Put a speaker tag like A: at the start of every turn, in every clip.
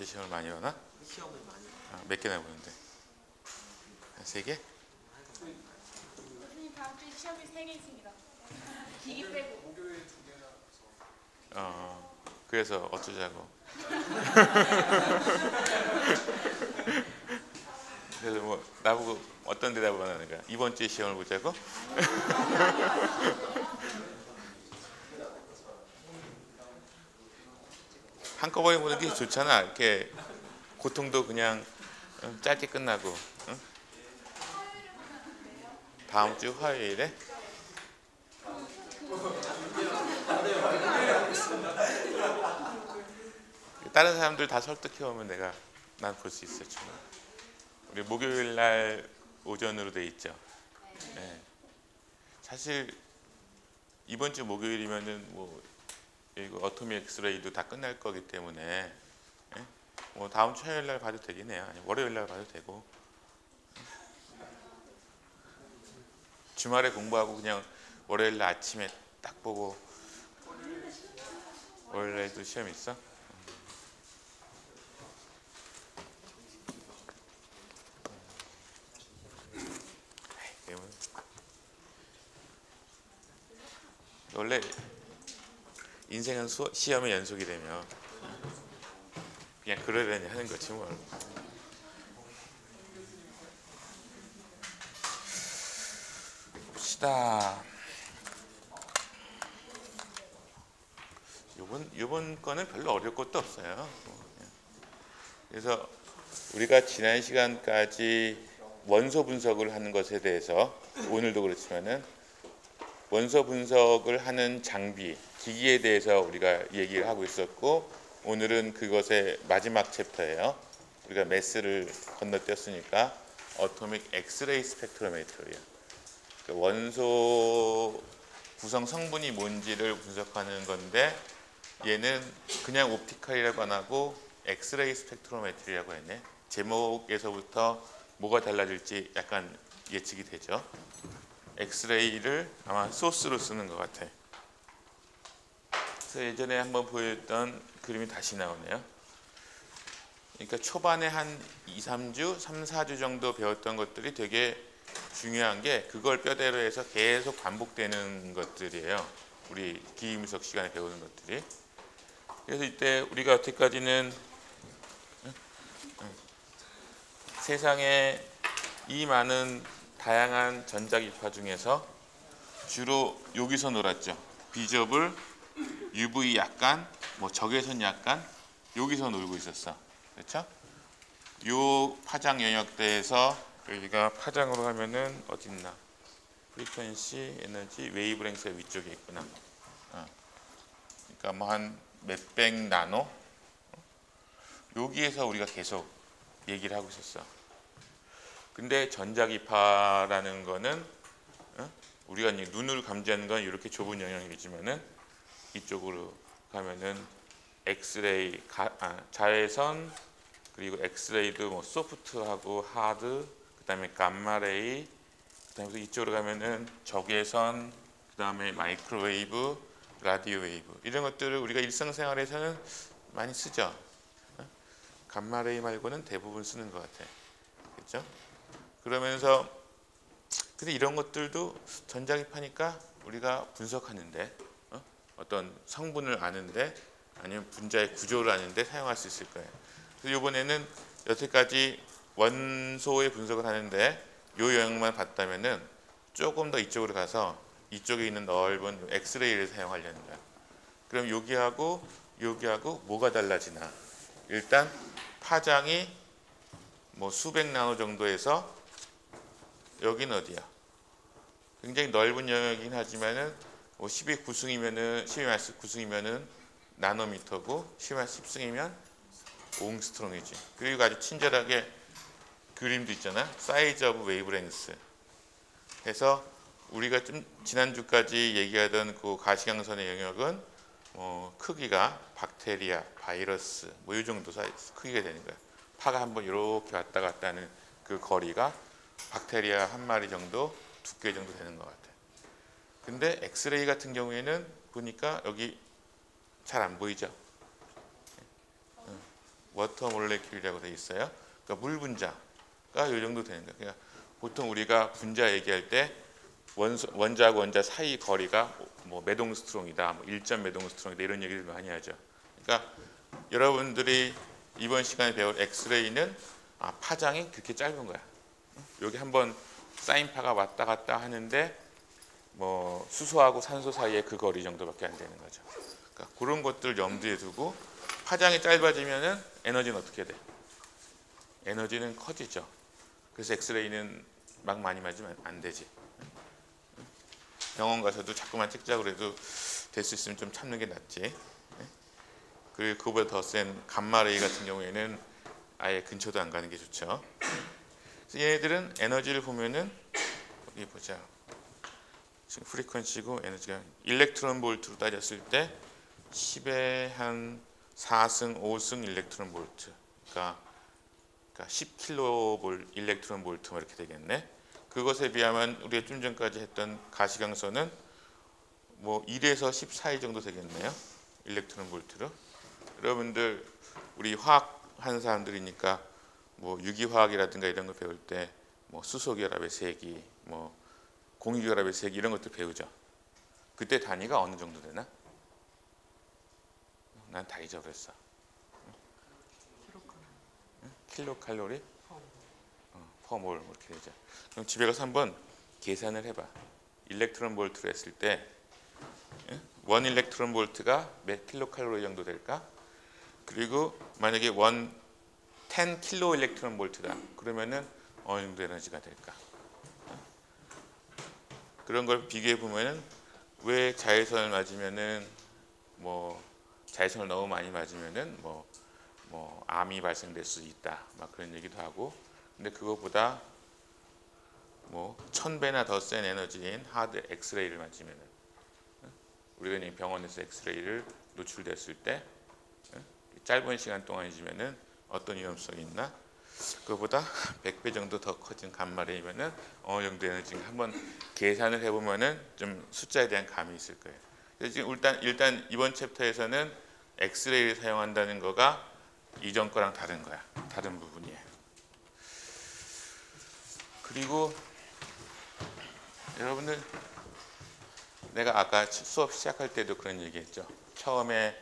A: 번째 시험을 많이 보나?
B: 시험을 많이
A: 몇 개나 보는데? 한 3개?
C: 교수님 다음 주에 시험이 3개 있습니다. 기기 빼고.
D: 목요일 2개나
A: 그래서 어쩌자고. 그래서 뭐 나보고 어떤 대답을 하는 거야? 이번 주에 시험을 보자고? 한꺼번에 보는 게 좋잖아. 이렇게 고통도 그냥 짧게 끝나고. 응? 다음 주 화요일에? 다른 사람들 다 설득해 오면 난 볼 수 있어요. 충분히. 우리 목요일 날 오전으로 돼 있죠. 네. 사실 이번 주 목요일이면은 뭐 이거 어토믹 엑스레이도 다 끝날 거기 때문에 예? 뭐 다음 주 화요일 날 봐도 되긴 해요. 아니 월요일 날 봐도 되고. 주말에 공부하고 그냥 월요일 날 아침에 딱 보고. 월요일에도 시험 있어? 원래 인생은 시험의 연속이 되면 그냥 그러려니 하는 거지 뭘. 봅시다. 요번 거는 별로 어려울 것도 없어요. 그래서 우리가 지난 시간까지 원소 분석을 하는 것에 대해서 오늘도 그렇지만은 원소 분석을 하는 장비, 기기에 대해서 우리가 얘기를 하고 있었고 오늘은 그것의 마지막 챕터예요. 우리가 매스를 건너뛰었으니까 어토믹 엑스레이 스펙트로메트리야. 원소 구성 성분이 뭔지를 분석하는 건데 얘는 그냥 옵티컬이라고 안 하고 엑스레이 스펙트로메트리라고 했네. 제목에서부터 뭐가 달라질지 약간 예측이 되죠. 엑스레이를 아마 소스로 쓰는 것 같아. 그래서 예전에 한번 보였던 그림이 다시 나오네요. 그러니까 초반에 한 2-3주, 3-4주 정도 배웠던 것들이 되게 중요한 게 그걸 뼈대로 해서 계속 반복되는 것들이에요. 우리 기계분석 시간에 배우는 것들이. 그래서 이때 우리가 여태까지는 세상에 이 많은 다양한 전자기파 중에서 주로 여기서 놀았죠. 비저블, UV 약간, 뭐 적외선 약간 여기서 놀고 있었어. 그렇죠? 요 파장 영역대에서 여기가 파장으로 하면은 어디 있나? 프리퀀시, 에너지, 웨이브랭스 위쪽에 있구나. 그러니까 뭐 한 몇백 나노? 여기에서 우리가 계속 얘기를 하고 있었어. 근데 전자기파라는 거는 우리가 눈으로 감지하는 건 이렇게 좁은 영역이지만은 이쪽으로 가면은 엑스레이, 자외선 그리고 엑스레이도 뭐 소프트하고 하드, 그다음에 감마레이, 그다음에 이쪽으로 가면은 적외선, 그다음에 마이크로웨이브, 라디오 웨이브 이런 것들을 우리가 일상생활에서는 많이 쓰죠. 감마레이 말고는 대부분 쓰는 것 같아. 그렇죠? 그러면서 근데 이런 것들도 전자기파니까 우리가 분석하는데 어떤 성분을 아는데 아니면 분자의 구조를 아는데 사용할 수 있을 거예요. 그래서 이번에는 여태까지 원소의 분석을 하는데 이 영역만 봤다면은 조금 더 이쪽으로 가서 이쪽에 있는 넓은 엑스레이를 사용하려는 거야. 그럼 여기하고 뭐가 달라지나? 일단 파장이 뭐 수백 나노 정도에서 여기는 어디야? 굉장히 넓은 영역이긴 하지만은 뭐 12 9승이면은 12-9승이면은 나노미터고 10승이면 옹스트롱이지. 그리고 아주 친절하게 그림도 있잖아. 사이즈 오브 웨이브랭스. 해서 우리가 좀 지난주까지 얘기하던 그 가시광선의 영역은 크기가 박테리아, 바이러스 뭐 이 정도 사이즈 크기가 되는 거야. 파가 한번 이렇게 왔다 갔다 하는 그 거리가 박테리아 한 마리 정도, 두께 정도 되는 것 같아. 근데 엑스레이 같은 경우에는 보니까 여기 잘 안 보이죠? 워터 몰레큘이라고 되어 있어요. 그러니까 물 분자가 이 정도 되는 거예요. 그러니까 보통 우리가 분자 얘기할 때 원자하고 원자 사이 거리가 뭐 메동스트롱이다, 뭐 1점 메동스트롱이다 이런 얘기를 많이 하죠. 그러니까 여러분들이 이번 시간에 배울 엑스레이는 파장이 그렇게 짧은 거야. 여기 한번 사인파가 왔다 갔다 하는데 뭐 수소하고 산소 사이의 그 거리 정도밖에 안 되는 거죠. 그러니까 그런 것들 염두에 두고 파장이 짧아지면은 에너지는 어떻게 돼? 에너지는 커지죠. 그래서 엑스레이는 막 많이 맞으면 안 되지. 병원 가서도 자꾸만 찍자고 그래도 될 수 있으면 좀 참는 게 낫지. 그리고 그거보다 더 센 감마레이 같은 경우에는 아예 근처도 안 가는 게 좋죠. 그래서 얘네들은 에너지를 보면은 여기 보자. 지금 프리퀀시고 에너지가 일렉트론 볼트로 따졌을 때 10의 한 4승, 5승 일렉트론 볼트. 그러니까 10kV 일렉트론 볼트 뭐 이렇게 되겠네. 그것에 비하면 우리가 좀 전까지 했던 가시광선은 뭐 1에서 10 사이 정도 되겠네요. 일렉트론 볼트로. 여러분들 우리 화학 하는 사람들이니까 뭐 유기화학이라든가 이런 거 배울 때 뭐 수소결합의 세기, 뭐 공유결합의 세기 이런 것도 배우죠. 그때 단위가 어느 정도 되나? 난 다 잊어버렸어. 킬로칼로리? 퍼몰 이렇게 되죠. 그럼 집에 가서 한번 계산을 해봐. 일렉트론 볼트로 했을 때 원 일렉트론 볼트가 몇 킬로칼로리 정도 될까? 그리고 만약에 10 킬로 일렉트론 볼트다. 그러면은 어느 정도 에너지가 될까? 그런 걸 비교해 보면은 왜 자외선을 맞으면은 뭐 자외선을 너무 많이 맞으면은 뭐 암이 발생될 수 있다. 막 그런 얘기도 하고. 근데 그거보다 뭐 1000배나 더 센 에너지인 하드 엑스레이를 맞으면은 우리가 그냥 병원에서 엑스레이를 노출됐을 때 짧은 시간 동안이지만은 어떤 위험성이 있나? 그거보다 100배 정도 더 커진 감마레이면은 어느 정도 에너지인가 한번 계산을 해보면은 좀 숫자에 대한 감이 있을 거예요. 그래서 지금 일단 이번 챕터에서는 엑스레이를 사용한다는 거가 이전 거랑 다른 거야. 다른 부분이에요. 그리고 여러분들 내가 아까 수업 시작할 때도 그런 얘기했죠. 처음에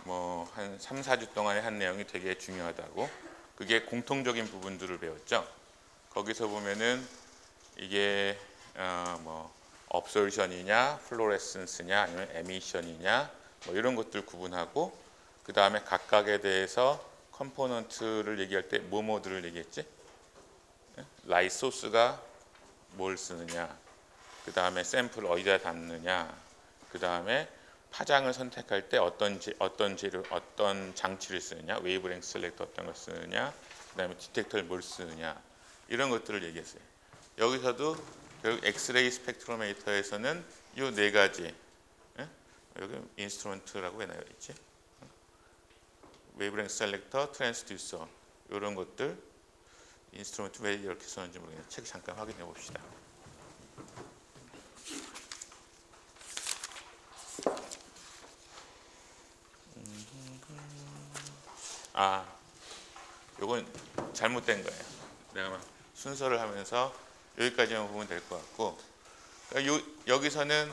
A: 뭐 한 3, 4주 동안에 한 내용이 되게 중요하다고. 그게 공통적인 부분들을 배웠죠. 거기서 보면은 이게 뭐 업솔션이냐, 플로레센스냐, 아니면 에미션이냐, 뭐 이런 것들 구분하고 그 다음에 각각에 대해서 컴포넌트를 얘기할 때 뭐뭐들을 얘기했지? 라이 소스가 뭘 쓰느냐, 그 다음에 샘플 어디다 담느냐, 그 다음에 파장을 선택할 때 어떤 재료, 어떤 장치를 쓰느냐, 웨이브랭스 셀렉터 어떤 걸 쓰느냐, 그 다음에 디텍터를 뭘 쓰느냐 이런 것들을 얘기했어요. 여기서도 결국 엑스레이 스펙트로미터에서는 이 네 가지 여기 인스트루먼트라고 해놔 있지. 웨이브랭스 셀렉터, 트랜스듀서 이런 것들 인스트루먼트 왜 이렇게 썼는지 모르겠는데 책 잠깐 확인해 봅시다. 요건 잘못된 거예요. 내가 순서를 하면서 여기까지만 보면 될 것 같고, 그러니까 여기서는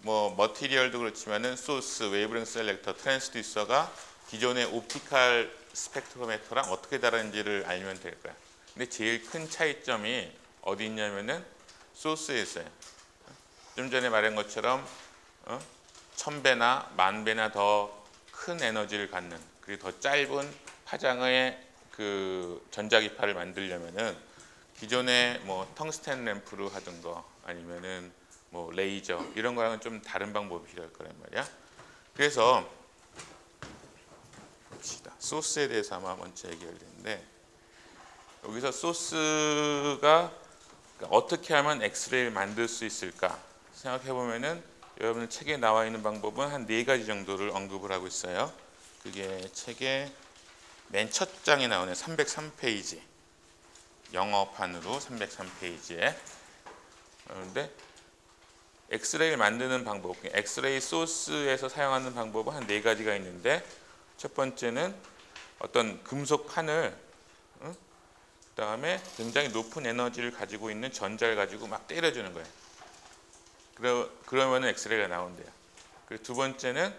A: 뭐 머티리얼도 그렇지만은 소스, 웨이브랭스 셀렉터, 트랜스듀서가 기존의 옵티컬 스펙트로미터랑 어떻게 다른지를 알면 될 거야. 근데 제일 큰 차이점이 어디 있냐면은 소스에 있어요. 좀 전에 말한 것처럼 1000배나 10,000배나 더 큰 에너지를 갖는, 그리고 더 짧은 파장의 그 전자기파를 만들려면은 기존의 뭐 텅스텐 램프로 하던 거 아니면은 뭐 레이저 이런 거랑은 좀 다른 방법이 필요할 거란 말이야. 그래서 봅시다. 소스에 대해서 아마 먼저 얘기할 텐데, 여기서 소스가 어떻게 하면 엑스레이를 만들 수 있을까 생각해 보면은 여러분 책에 나와 있는 방법은 한 4가지 정도를 언급을 하고 있어요. 그게 책의 맨 첫 장에 나오는 303페이지, 영어판으로 303페이지에. 그런데 엑스레이를 만드는 방법, 엑스레이 소스에서 사용하는 방법은 한 4가지가 있는데, 첫 번째는 어떤 금속판을 그다음에 굉장히 높은 에너지를 가지고 있는 전자를 가지고 막 때려주는 거예요. 그러면 엑스레이가 나온대요. 그리고 두 번째는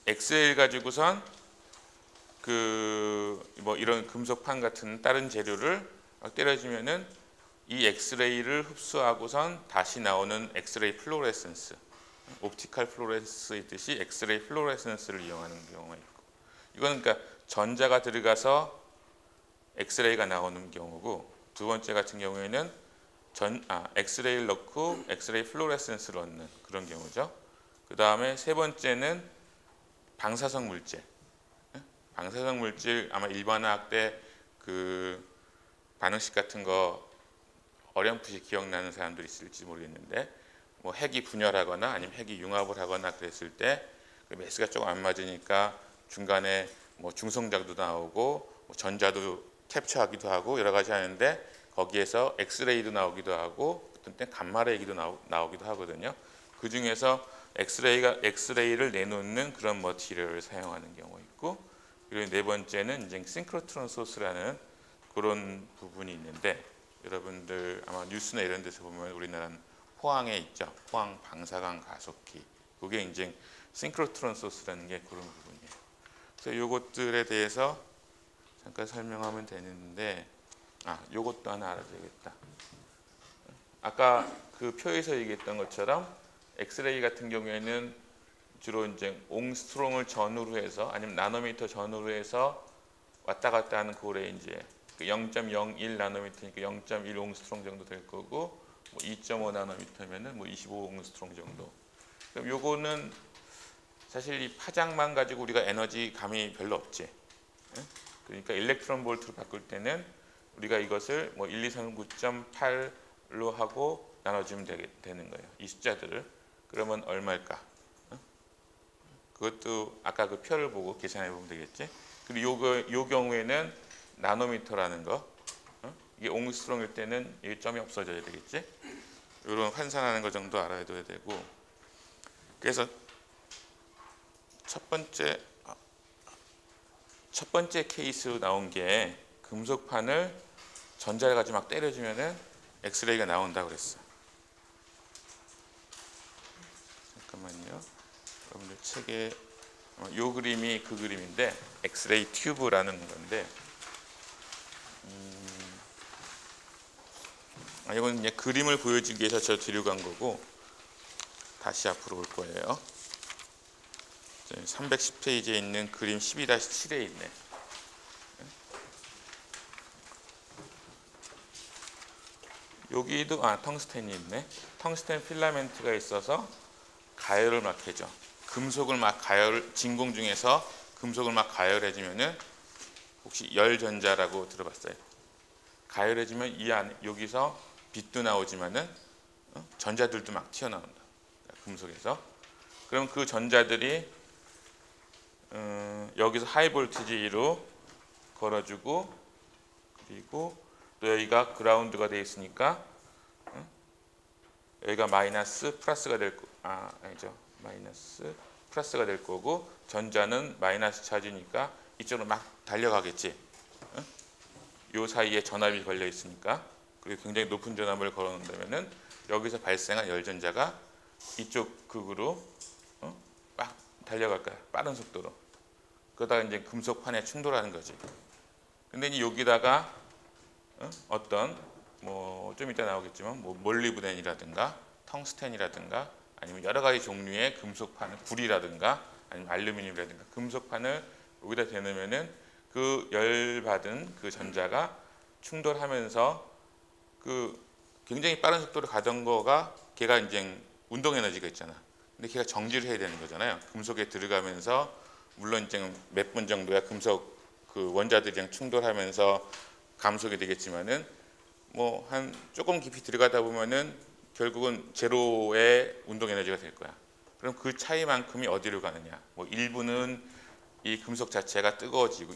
A: 엑스레이를 가지고선 뭐 이런 금속판 같은 다른 재료를 막 때려주면은 이 엑스레이를 흡수하고선 다시 나오는 엑스레이 플로레센스, 옵티컬 플로레센스이듯이 엑스레이 플로레센스를 이용하는 경우가 있고, 이거는 그러니까 전자가 들어가서 엑스레이가 나오는 경우고, 두 번째 같은 경우에는 엑스레이를 넣고 엑스레이 플로레센스를 얻는 그런 경우죠. 그 다음에 세 번째는 방사성 물질. 방사성 물질 아마 일반화학 때 그 반응식 같은 거 어렴풋이 기억나는 사람도 있을지 모르겠는데, 뭐 핵이 분열하거나 아니면 핵이 융합을 하거나 그랬을 때 그 매스가 조금 안 맞으니까 중간에 뭐 중성자도 나오고 뭐 전자도 캡처하기도 하고 여러 가지 하는데, 거기에서 엑스레이도 나오기도 하고 어떤 때 감마레이도 나오기도 하거든요. 그 중에서 엑스레이를 내놓는 그런 머티리얼을 사용하는 경우가 있고, 그리고 네 번째는 이제 싱크로트론 소스라는 그런 부분이 있는데, 여러분들 아마 뉴스나 이런 데서 보면 우리나라는 포항에 있죠. 포항 방사강 가속기. 그게 이제 싱크로트론 소스라는 게 그런 부분이에요. 그래서 요것들에 대해서 잠깐 설명하면 되는데, 요것도 하나 알아둬야겠다. 아까 그 표에서 얘기했던 것처럼 엑스레이 같은 경우에는 주로 이제 옹스트롱을 전후로 해서 아니면 나노미터 전후로 해서 왔다 갔다 하는 고래 이제 0.01 나노미터니까 0.1 옹스트롱 정도 될 거고, 뭐 2.5 나노미터면은 뭐 25 옹스트롱 정도. 그럼 요거는 사실 이 파장만 가지고 우리가 에너지 감이 별로 없지. 그러니까 일렉트론 볼트로 바꿀 때는 우리가 이것을 뭐 1, 2, 3, 9.8로 하고 나눠주면 되는 거예요. 이 숫자들을. 그러면 얼마일까? 그것도 아까 그 표를 보고 계산해 보면 되겠지. 그리고 요 경우에는 나노미터라는 거, 이게 옹스트롱일 때는 이 점이 없어져야 되겠지. 이런 환산하는 거 정도 알아둬야 되고, 그래서 첫 번째 케이스로 나온 게 금속판을 전자를 가지고 막 때려주면은 엑스레이가 나온다고 그랬어. 잠깐만요. 여러분들 책에 요 그림이 그 그림인데 엑스레이 튜브라는 건데, 이건 이제 그림을 보여주기 위해서 저 뒤로 간 거고, 다시 앞으로 올 거예요. 310페이지에 있는 그림 12-7에 있네. 여기도 텅스텐이 있네. 텅스텐 필라멘트가 있어서 가열을 막 해줘. 금속을 막 진공 중에서 금속을 막 가열해주면은, 혹시 열전자라고 들어봤어요? 가열해주면 이 안에 여기서 빛도 나오지만은 전자들도 막 튀어나온다. 금속에서. 그럼 그 전자들이 여기서 하이 볼티지로 걸어주고, 그리고 또 여기가 그라운드가 되어 있으니까 여기가 마이너스 플러스가 될 아니죠. 마이너스 플러스가 될 거고, 전자는 마이너스 차지니까 이쪽으로 막 달려가겠지. 요 사이에 전압이 걸려 있으니까. 그리고 굉장히 높은 전압을 걸어 놓는다면은 여기서 발생한 열전자가 이쪽 극으로 막 달려갈 거야. 빠른 속도로. 그러다가 이제 금속판에 충돌하는 거지. 근데 이제 여기다가 어떤 뭐 좀 이따 나오겠지만 뭐 몰리브덴이라든가 텅스텐이라든가 아니면 여러 가지 종류의 금속판, 구리라든가 아니면 알루미늄이라든가 금속판을 여기다 대놓으면은 그 열받은 그 전자가 충돌하면서 그 굉장히 빠른 속도로 가던 거가, 걔가 이제 운동 에너지가 있잖아. 근데 걔가 정지를 해야 되는 거잖아요. 금속에 들어가면서 물론 이제 몇 분 정도야 금속 그 원자들이랑 충돌하면서 감속이 되겠지만은 뭐 한 조금 깊이 들어가다 보면은 결국은 제로의 운동 에너지가 될 거야. 그럼 그 차이만큼이 어디로 가느냐? 뭐 일부는 이 금속 자체가 뜨거워지고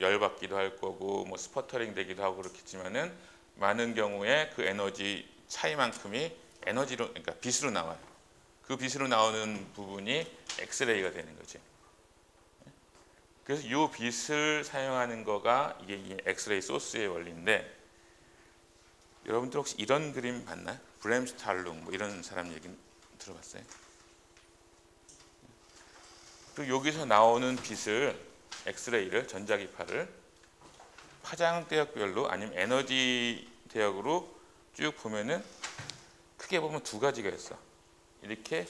A: 열받기도 할 거고, 뭐 스퍼터링 되기도 하고 그렇겠지만은 많은 경우에 그 에너지 차이만큼이 에너지로, 그러니까 빛으로 나와요. 그 빛으로 나오는 부분이 엑스레이가 되는 거지. 그래서 이 빛을 사용하는 거가 이게 이 엑스레이 소스의 원리인데, 여러분들 혹시 이런 그림 봤나요? 브램스탈룽 뭐 이런 사람 얘기 들어봤어요? 그리고 여기서 나오는 빛을, 엑스레이를, 전자기파를 파장 대역별로 아니면 에너지 대역으로 쭉 보면은 크게 보면 두 가지가 있어. 이렇게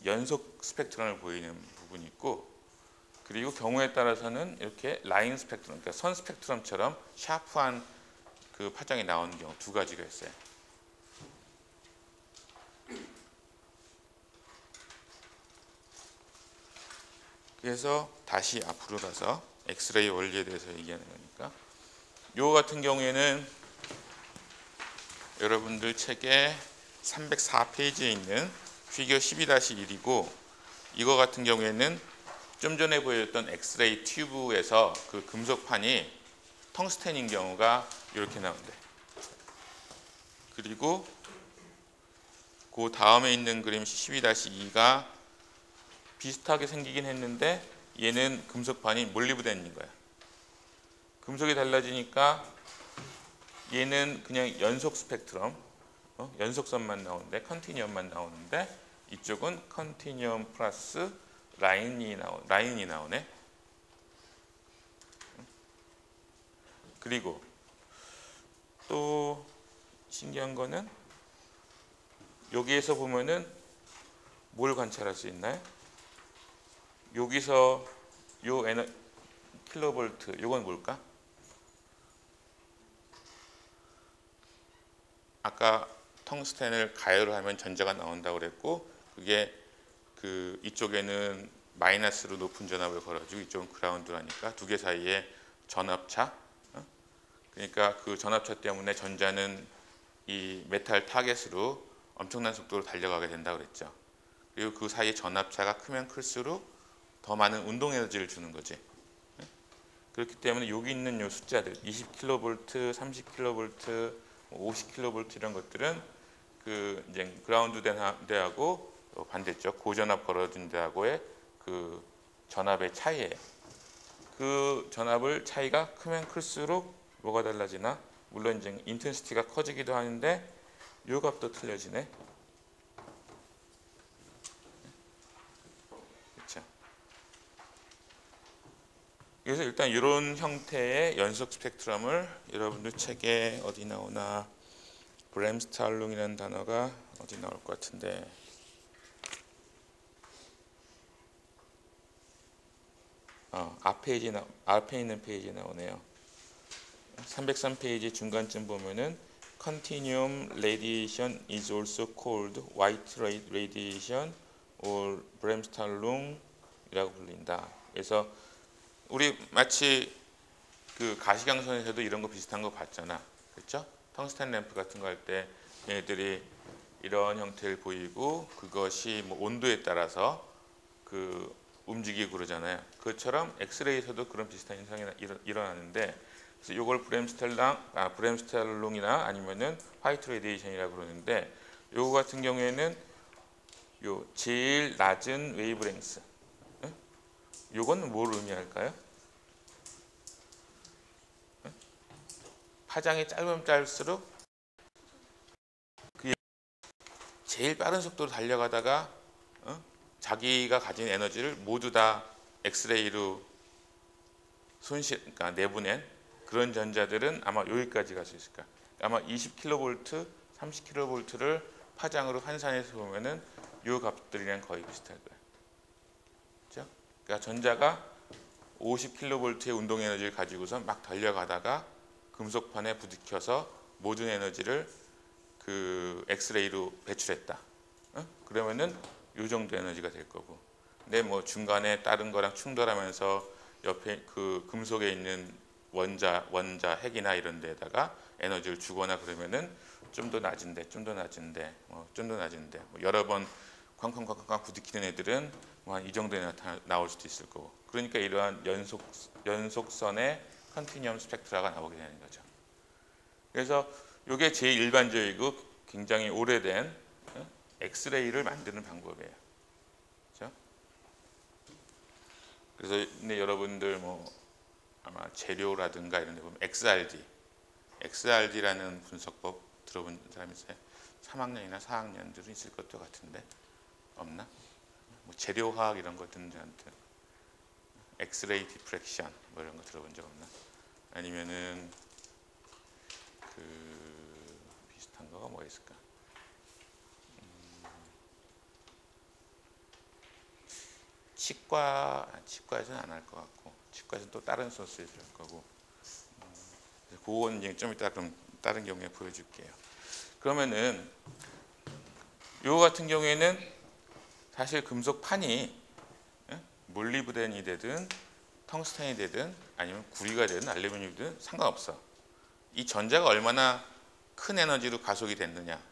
A: 연속 스펙트럼을 보이는 부분이 있고, 그리고 경우에 따라서는 이렇게 라인 스펙트럼, 그러니까 선 스펙트럼처럼 샤프한 그 파장이 나오는 경우 두 가지가 있어요. 그래서 다시 앞으로 가서 엑스레이 원리에 대해서 얘기하는 거니까, 요 같은 경우에는 여러분들 책에 304페이지에 있는 피겨 12-1이고, 이거 같은 경우에는 좀 전에 보여줬던 엑스레이 튜브에서 그 금속판이 텅스텐인 경우가 이렇게 나온대. 그리고 그 다음에 있는 그림 12-2가 비슷하게 생기긴 했는데, 얘는 금속판이 몰리브덴인 거야. 금속이 달라지니까 얘는 그냥 연속 스펙트럼, 연속선만 나오는데, 컨티뉴엄만 나오는데, 이쪽은 컨티뉴엄 플러스 라인이 나오네. 그리고 또 신기한 거는 여기에서 보면은 뭘 관찰할 수 있나요? 여기서 요 킬로볼트, 요건 뭘까? 아까 텅스텐을 가열을 하면 전자가 나온다고 그랬고, 그게 그 이쪽에는 마이너스로 높은 전압을 걸어주고 이쪽은 그라운드라니까 두 개 사이에 전압차, 그러니까 그 전압차 때문에 전자는 이 메탈 타겟으로 엄청난 속도로 달려가게 된다고 그랬죠. 그리고 그 사이에 전압차가 크면 클수록 더 많은 운동 에너지를 주는 거지. 그렇기 때문에 여기 있는 요 숫자들 20kV, 30kV, 50kV 이런 것들은 그 이제 그라운드 된 데하고 반대쪽 고전압 걸어준 데하고의 그 전압의 차이예요. 그 전압을 차이가 크면 클수록 뭐가 달라지나? 물론 이제 인텐시티가 커지기도 하는데 요 값도 틀려지네. 그렇죠. 그래서 일단 이런 형태의 연속 스펙트럼을 여러분들 책에 어디 나오나, 브램스탈룽이라는 단어가 어디 나올 것 같은데, 앞에 있는 페이지에 나오네요. 303페이지 중간쯤 보면은 Continuum radiation is also called white radiation or Bremsstrahlung이라고 불린다. 그래서 우리 마치 그 가시광선에서도 이런 거 비슷한 거 봤잖아, 그렇죠? 텅스텐 램프 같은 거 할 때 얘네들이 이런 형태를 보이고 그것이 뭐 온도에 따라서 그 움직이고 그러잖아요. 그것처럼 엑스레이에서도 그런 비슷한 현상이 일어나는데, 그래서 이걸 브램스탈룽이나 아니면은 화이트 레디에이션이라고 그러는데, 요거 같은 경우에는 요 제일 낮은 웨이브랭스, 요건 뭘 의미할까요? 파장이 짧으면 짧을수록 그 제일 빠른 속도로 달려가다가 자기가 가진 에너지를 모두 다 엑스레이로 그러니까 내보낸 그런 전자들은 아마 여기까지 갈 수 있을 거야. 아마 20kV, 30kV를 파장으로 환산해서 보면은 이 값들이랑 거의 비슷할 거야. 그렇죠? 그러니까 전자가 50kV의 운동 에너지를 가지고서 막 달려가다가 금속판에 부딪혀서 모든 에너지를 그 엑스레이로 배출했다. 그러면은 이 정도 에너지가 될 거고. 근데 뭐 중간에 다른 거랑 충돌하면서 옆에 그 금속에 있는 원자 핵이나 이런 데다가 에너지를 주거나 그러면은 좀 더 낮은데 뭐 여러 번 쾅쾅쾅쾅 부딪히는 애들은 뭐 한 이 정도에 나올 수도 있을 거고. 그러니까 이러한 연속선의 컨티뉴엄 스펙트라가 나오게 되는 거죠. 그래서 이게 제일 일반적이고 굉장히 오래된 엑스레이를 만드는 방법이에요. 그렇죠? 그래서 근데 여러분들 뭐 아마 재료라든가 이런 데 보면 XRD라는 분석법 들어본 사람 있어요? 3학년이나 4학년들은 있을 것도 같은데 없나? 뭐 재료화학 이런 거 듣는 사람들 엑스레이 디프렉션 뭐 이런 거 들어본 적 없나? 아니면은 그 비슷한 거가 뭐 있을까? 치과에서는 안 할 것 같고 치과에서는 또 다른 소스에 들을 거고 그건 이제 좀 이따 그럼 다른 경우에 보여줄게요. 그러면은 요 같은 경우에는 사실 금속판이 몰리브덴이 되든 텅스텐이 되든 아니면 구리가 되든 알루미늄이 되든 상관없어. 이 전자가 얼마나 큰 에너지로 가속이 됐느냐,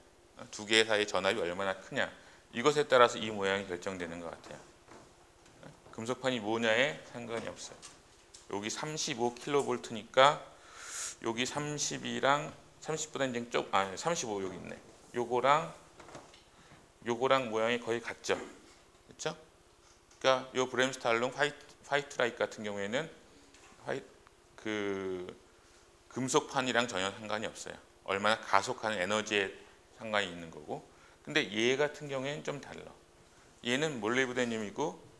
A: 두 개 사이의 전압이 얼마나 크냐, 이것에 따라서 이 모양이 결정되는 것 같아요. 금속판이 뭐냐에 상관이 없어요. 여기 35kV니까 여기 32랑 30보다 이제 좀 35 여기 있네. 요거랑 모양이 거의 같죠. 그렇죠? 그러니까 요 브렘스탈론 화이트라이트 같은 경우에는 그 금속판이랑 전혀 상관이 없어요. 얼마나 가속하는 에너지에 상관이 있는 거고. 근데 얘 같은 경우에는 좀 달라. 얘는 몰리브데늄이고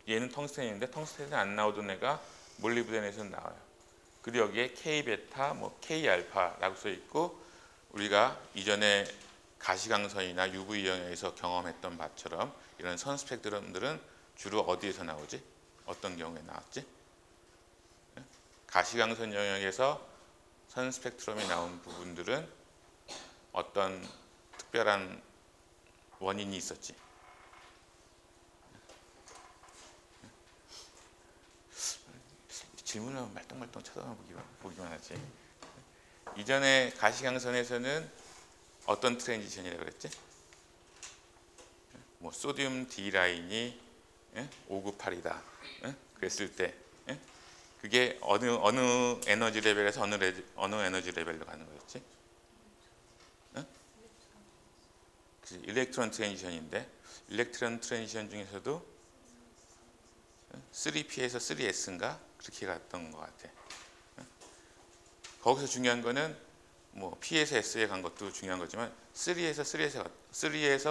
A: 얘는 텅스텐인데 텅스텐에 안 나오던 애가 몰리브덴에서 나와요. 그리고 여기에 K베타, 뭐 K알파라고 써 있고 우리가 이전에 가시광선이나 UV 영역에서 경험했던 바처럼 이런 선 스펙트럼들은 주로 어디에서 나오지? 어떤 경우에 나왔지? 가시광선 영역에서 선 스펙트럼이 나온 부분들은 어떤 특별한 원인이 있었지? 질문을 말똥말똥 쳐다보기만 하지. 이전에 가시광선에서는 어떤 트랜지션이라고 그랬지? 뭐 소듐 D 라인이 598이다. 그랬을 때 그게 어느 에너지 레벨에서 어느 에너지 레벨로 가는 거였지? 일렉트론 트랜지션인데 일렉트론 트랜지션 중에서도 3P에서 3S인가 그렇게 갔던 것 같아. 거기서 중요한 거는 뭐 P에서 S에 간 것도 중요한 거지만 3에서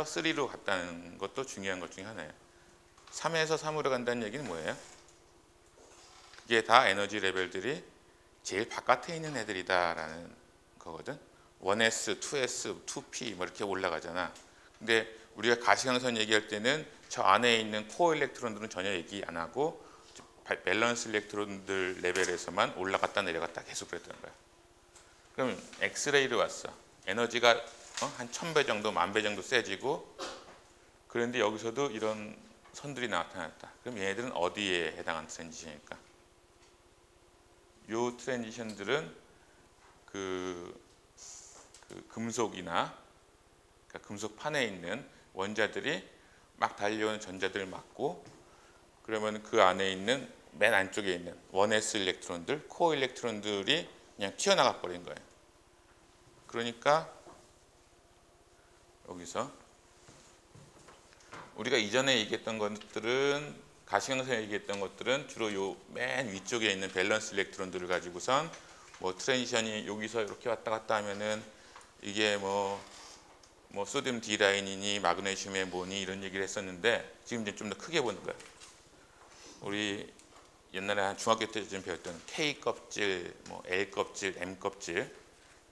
A: 3로 갔다는 것도 중요한 것 중에 하나예요. 3에서 3으로 간다는 얘기는 뭐예요? 그게 다 에너지 레벨들이 제일 바깥에 있는 애들이다라는 거거든. 1S, 2S, 2P 뭐 이렇게 올라가잖아. 근데 우리가 가시광선 얘기할 때는 저 안에 있는 코어 일렉트론들은 전혀 얘기 안 하고 밸런스 일렉트론들 레벨에서만 올라갔다 내려갔다 계속 그랬던 거야. 그럼 엑스레이를 왔어. 에너지가 한 1000배 정도, 10,000배 정도 세지고 그런데 여기서도 이런 선들이 나타났다. 그럼 얘네들은 어디에 해당하는 트랜지션일까? 요 트랜지션들은 그 금속이나 그러니까 금속판에 있는 원자들이 막 달려오는 전자들을 막고 그러면 그 안에 있는 맨 안쪽에 있는 1s 일렉트론들, 코어 일렉트론들이 그냥 튀어나가 버린 거예요. 그러니까 여기서 우리가 이전에 얘기했던 것들은 가시광선에 얘기했던 것들은 주로 요 맨 위쪽에 있는 밸런스 일렉트론들을 가지고선 뭐 트랜지션이 여기서 이렇게 왔다 갔다 하면은 이게 뭐 소듐 D 라인이니 마그네슘의 뭐니 이런 얘기를 했었는데 지금 이제 좀 더 크게 보는 거야. 우리 옛날에 한 중학교 때쯤 배웠던 K 껍질, 뭐 L 껍질, M 껍질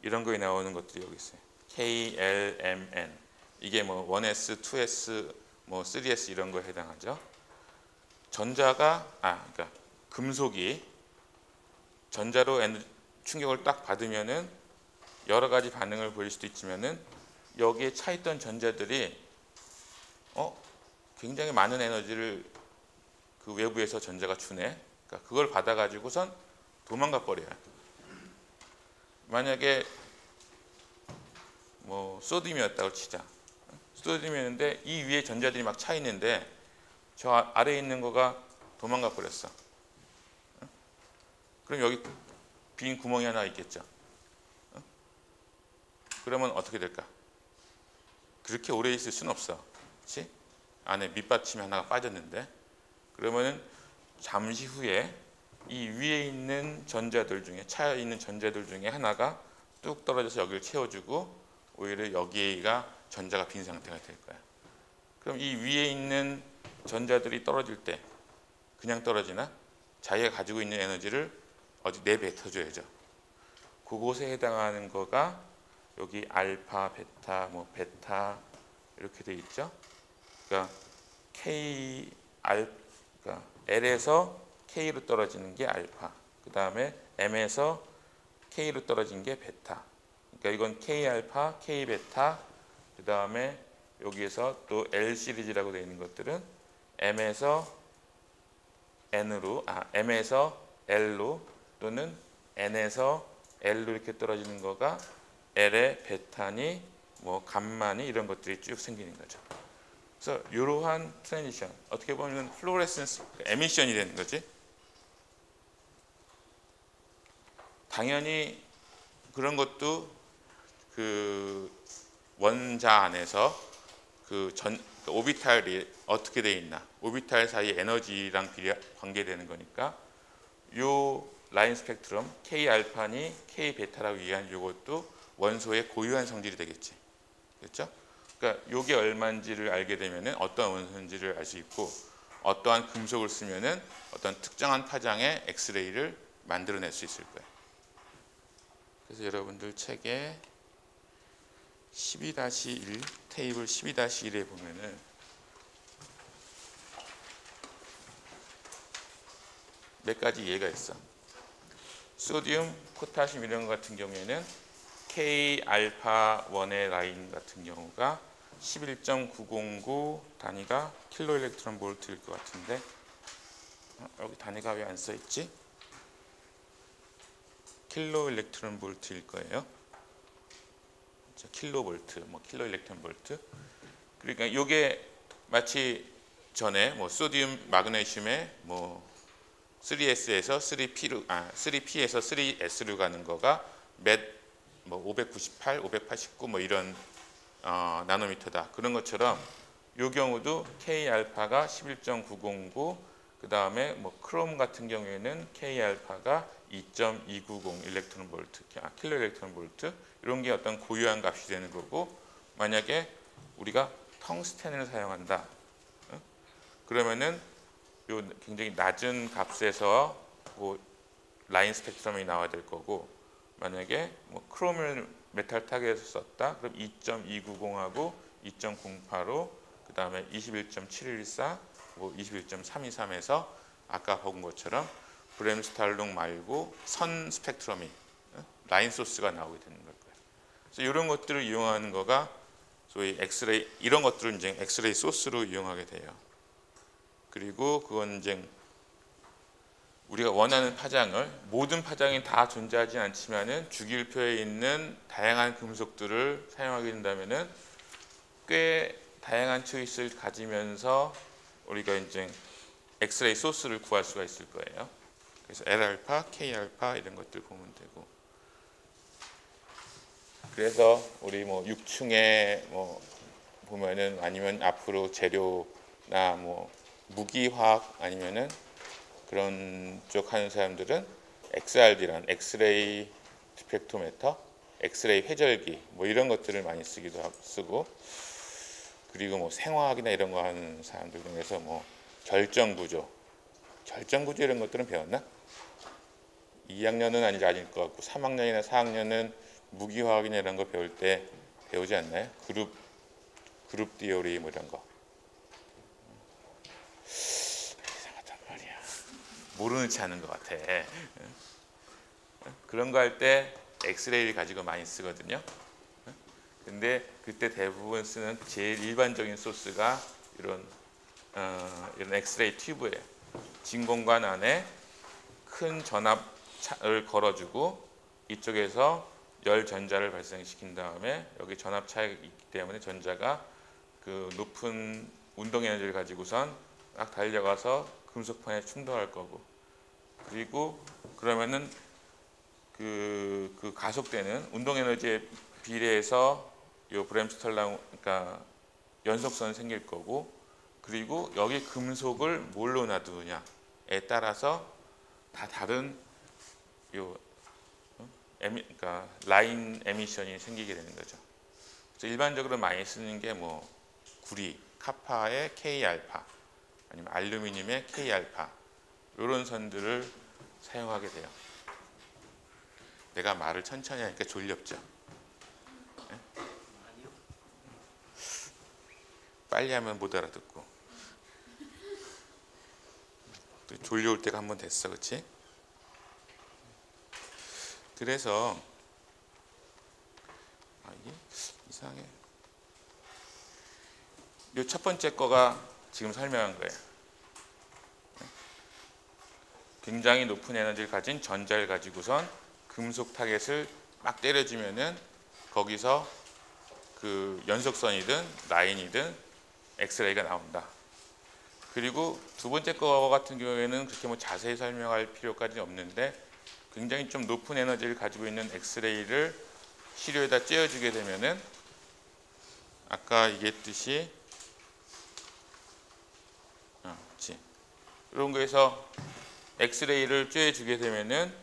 A: 이런 거에 나오는 것들이 여기 있어요. K, L, M, N 이게 뭐 1S, 2S, 뭐 3S 이런 거에 해당하죠. 전자가 그러니까 금속이 전자로 충격을 딱 받으면은 여러 가지 반응을 보일 수도 있지만은 여기에 차 있던 전자들이 굉장히 많은 에너지를 그 외부에서 전자가 주네. 그러니까 그걸 받아가지고선 도망가 버려요. 만약에 뭐 소듐이었다고 치자. 소듐이었는데 이 위에 전자들이 막 차 있는데 저 아래에 있는 거가 도망가 버렸어. 그럼 여기 빈 구멍이 하나 있겠죠. 그러면 어떻게 될까? 그렇게 오래 있을 수는 없어. 그렇지? 안에 밑받침이 하나가 빠졌는데 그러면은 잠시 후에 이 위에 있는 전자들 중에 차에 있는 전자들 중에 하나가 뚝 떨어져서 여기를 채워주고 오히려 여기가 전자가 빈 상태가 될 거야. 그럼 이 위에 있는 전자들이 떨어질 때 그냥 떨어지나? 자기가 가지고 있는 에너지를 어디 내뱉어줘야죠. 그곳에 해당하는 거가 여기 알파, 베타, 뭐 베타 이렇게 돼 있죠. 그러니까 그러니까 L에서 K로 떨어지는 게 알파, 그 다음에 M에서 K로 떨어진 게 베타. 그러니까 이건 K 알파, K 베타, 그 다음에 여기에서 또 L 시리즈라고 되어 있는 것들은 M에서 N으로, M에서 L로 또는 N에서 L로 이렇게 떨어지는 거가 L의 베타니, 뭐 감마니 이런 것들이 쭉 생기는 거죠. 그래서 이러한 트랜지션, 어떻게 보면 플로레센스, 에미션이 되는 거지. 당연히 그런 것도 그 원자 안에서 그 오비탈이 어떻게 돼 있나, 오비탈 사이 에너지랑 관계되는 거니까 요 라인 스펙트럼 K 알파니 K 베타라고 얘기한 요것도 원소의 고유한 성질이 되겠지. 그렇죠? 그러니까 요게 얼마인지를 알게 되면은 어떠한 원소인지를 알 수 있고, 어떠한 금속을 쓰면은 어떤 특정한 파장의 엑스레이를 만들어낼 수 있을 거예요. 그래서 여러분들 책에 12-1 테이블 12-1에 보면은 몇 가지 예가 있어. 소디움, 포타슘 이런 것 같은 경우에는 K 알파 1의 라인 같은 경우가 11.909 단위가 킬로 일렉트론 볼트일 것 같은데, 여기 단위가 왜 안 써 있지? 킬로 일렉트론 볼트일 거예요. 킬로 볼트, 뭐 킬로 일렉트론 볼트. 그러니까 이게 마치 전에 뭐 소디움, 마그네슘의 뭐 3S에서 3P로 3P에서 3S로 가는 거가 뭐 598, 589 뭐 이런 나노미터다. 그런 것처럼 이 경우도 K 알파가 11.909, 그 다음에 뭐 크롬 같은 경우에는 K 알파가 2.290 일렉트론 볼트, 킬로 일렉트론 볼트, 이런 게 어떤 고유한 값이 되는 거고, 만약에 우리가 텅스텐을 사용한다. 그러면은 요 굉장히 낮은 값에서 뭐 라인 스펙트럼이 나와야 될 거고, 만약에 뭐 크롬을 메탈 타겟에서 썼다. 그럼 2.290하고 2.08로 그 다음에 21.714, 뭐 21.323에서 아까 본 것처럼 브렘스탈롱 말고 선 스펙트럼이 라인 소스가 나오게 되는 걸 거예요. 그래서 이런 것들을 이용하는 거가 소위 엑스레이, 이런 것들을 이제 엑스레이 소스로 이용하게 돼요. 그리고 그건 이제 우리가 원하는 파장을, 모든 파장이 다 존재하지 않지만은 주기율표에 있는 다양한 금속들을 사용하게 된다면은 꽤 다양한 초이스를 가지면서 우리가 이제 엑스레이 소스를 구할 수가 있을 거예요. 그래서 L알파, K알파 이런 것들 보면 되고, 그래서 우리 뭐 6층에 뭐 보면은, 아니면 앞으로 재료나 뭐 무기화학 아니면은 그런 쪽 하는 사람들은 XRD라는 엑스레이 스펙트로미터, 엑스레이 회절기 뭐 이런 것들을 많이 쓰고, 그리고 뭐 생화학이나 이런 거 하는 사람들 중에서 뭐 결정구조 이런 것들은 배웠나? 2학년은 아직 아닐 것 같고 3학년이나 4학년은 무기화학이나 이런 거 배울 때 배우지 않나요? 그룹 디오리 뭐 이런 거. 이상하단 말이야. 모르는 체 하는 것 같아. 그런 거 할 때 엑스레이를 가지고 많이 쓰거든요. 근데 그때 대부분 쓰는 제일 일반적인 소스가 이런 엑스레이 튜브예요. 진공관 안에 큰 전압을 걸어주고 이쪽에서 열 전자를 발생시킨 다음에 여기 전압 차이가 있기 때문에 전자가 그 높은 운동 에너지를 가지고선 막 달려가서 금속판에 충돌할 거고, 그리고 그러면은 그 가속되는 운동 에너지에 비례해서 요 브렘스탈랑, 그러니까 연속선이 생길 거고, 그리고 여기 금속을 뭘로 놔두느냐, 따라서 다 다른 요 그러니까 라인 에미션이 생기게 되는 거죠. 그래서 일반적으로 많이 쓰는 게 뭐 구리, 카파의 K알파 아니면 알루미늄의 K알파 이런 선들을 사용하게 돼요. 내가 말을 천천히 하니까 졸렵죠. 네? 빨리 하면 못 알아듣고 또 졸려올 때가 한 번 됐어, 그렇지? 그래서 이게 이상해. 이 첫 번째 거가 지금 설명한 거예요. 굉장히 높은 에너지를 가진 전자를 가지고선 금속 타겟을 막 때려주면은 거기서 그 연속선이든 라인이든 엑스레이가 나온다. 그리고 두 번째 거 같은 경우에는 그렇게 뭐 자세히 설명할 필요까지는 없는데 굉장히 좀 높은 에너지를 가지고 있는 엑스레이를 시료에다 쬐어주게 되면은 아까 얘기했듯이 그렇지. 이런 거에서 엑스레이를 쬐어주게 되면은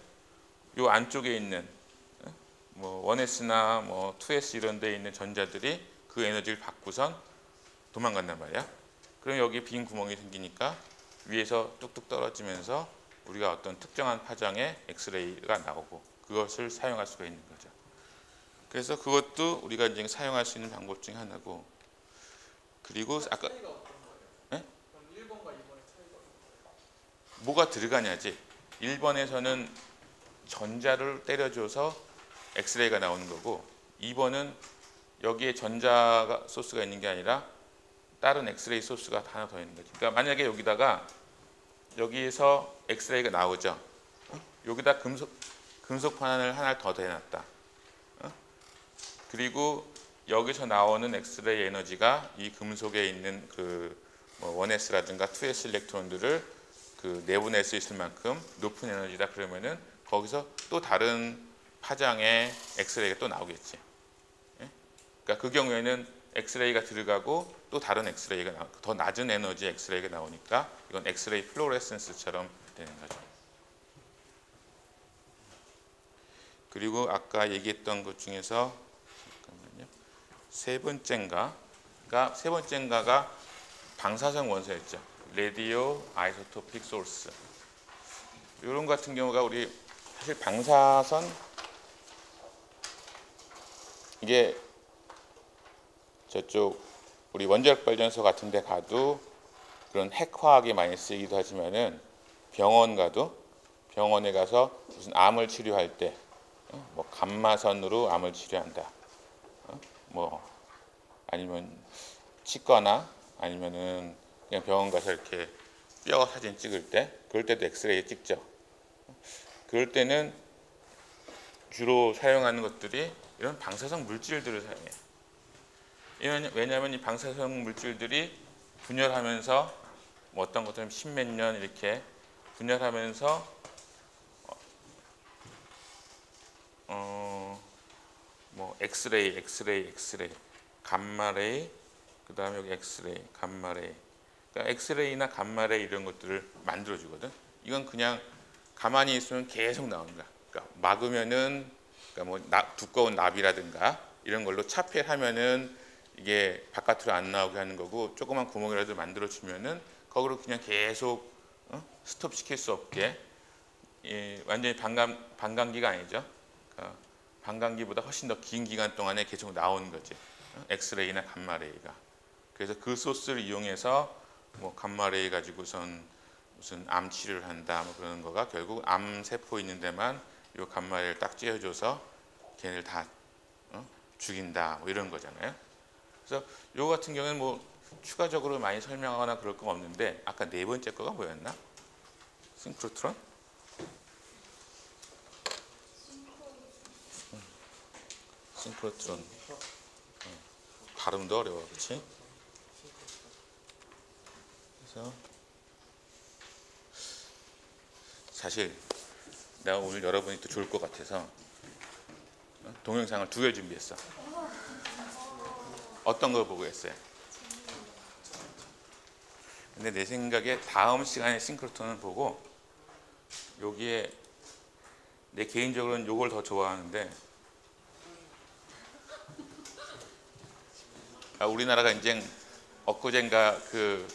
A: 요 안쪽에 있는 뭐 1s나 뭐 2s 이런 데 있는 전자들이 그 에너지를 받고선 도망간단 말이야. 그럼 여기 빈 구멍이 생기니까 위에서 뚝뚝 떨어지면서 우리가 어떤 특정한 파장의 엑스레이가 나오고 그것을 사용할 수가 있는 거죠. 그래서 그것도 우리가 이제 사용할 수 있는 방법 중에 하나고. 그리고 아까 네? 뭐가 들어가냐지. 1번에서는 전자를 때려줘서 엑스레이가 나오는 거고 2번은 여기에 전자 소스가 있는 게 아니라 다른 엑스레이 소스가 하나 더 있는 거지. 그러니까 만약에 여기에서 엑스레이가 나오죠. 여기다 금속 판을 하나 더 대놨다. 그리고 여기서 나오는 엑스레이 에너지가 이 금속에 있는 그뭐 1s라든가 2s 일렉트론들을 그 내보낼 수 있을 만큼 높은 에너지다. 그러면은 거기서 또 다른 파장의 엑스레이가 또 나오겠지. 그러니까 그 경우에는 엑스레이가 들어가고 또 다른 엑스레이가 더 낮은 에너지 엑스레이가 나오니까 이건 엑스레이 플로레센스처럼 되는 거죠. 그리고 아까 얘기했던 것 중에서 잠깐만요. 세 번째인가가 방사성 원소였죠. 레디오 아이소토픽 소스. 이런 같은 경우가 우리 사실 방사선 이게 저쪽 우리 원자력 발전소 같은 데 가도 그런 핵화학이 많이 쓰이기도 하지만은 병원에 가서 무슨 암을 치료할 때 뭐 감마선으로 암을 치료한다. 뭐 아니면 치과나 아니면은 그냥 병원 가서 이렇게 뼈 사진 찍을 때 그럴 때도 엑스레이 찍죠. 그럴 때는 주로 사용하는 것들이 이런 방사성 물질들을 사용해요. 왜냐하면 이 방사성 물질들이 분열하면서 뭐 어떤 것들은 십몇 년 이렇게 분열하면서 뭐 엑스레이, 감마레이, 그 다음에 여기 엑스레이, 감마레이. 그러니까 엑스레이나 감마레이 이런 것들을 만들어주거든. 이건 그냥 가만히 있으면 계속 나오는 거야. 그러니까 막으면은 그러니까 뭐 두꺼운 납이라든가 이런 걸로 차폐하면은 이게 바깥으로 안 나오게 하는 거고 조그만 구멍이라도 만들어주면은 거기로 그냥 계속 스톱 시킬 수 없게 완전히 반감기가 아니죠. 그러니까 반감기보다 훨씬 더 긴 기간 동안에 계속 나오는 거지. 엑스레이나 감마레이가. 그래서 그 소스를 이용해서 뭐 감마레이 가지고선 무슨 암 치료를 한다 뭐 그런 거가 결국 암 세포 있는 데만 요 감마레이를 딱 쬐어줘서 걔네를 다 죽인다 뭐 이런 거잖아요. 그래서 요 같은 경우는 뭐 추가적으로 많이 설명하거나 그럴 건 없는데 아까 네 번째 거가 뭐였나? 싱크로트론? 싱크로트론. 발음도 어려워, 그렇지? 그래서 사실 내가 오늘 여러분이 또 좋을 것 같아서 동영상을 2개 준비했어. 어떤 거 보고 했어요? 근데 내 생각에 다음 시간에 싱크로톤을 보고 여기에 내 개인적으로는 요걸 더 좋아하는데 우리나라가 이제 엊그젠가 그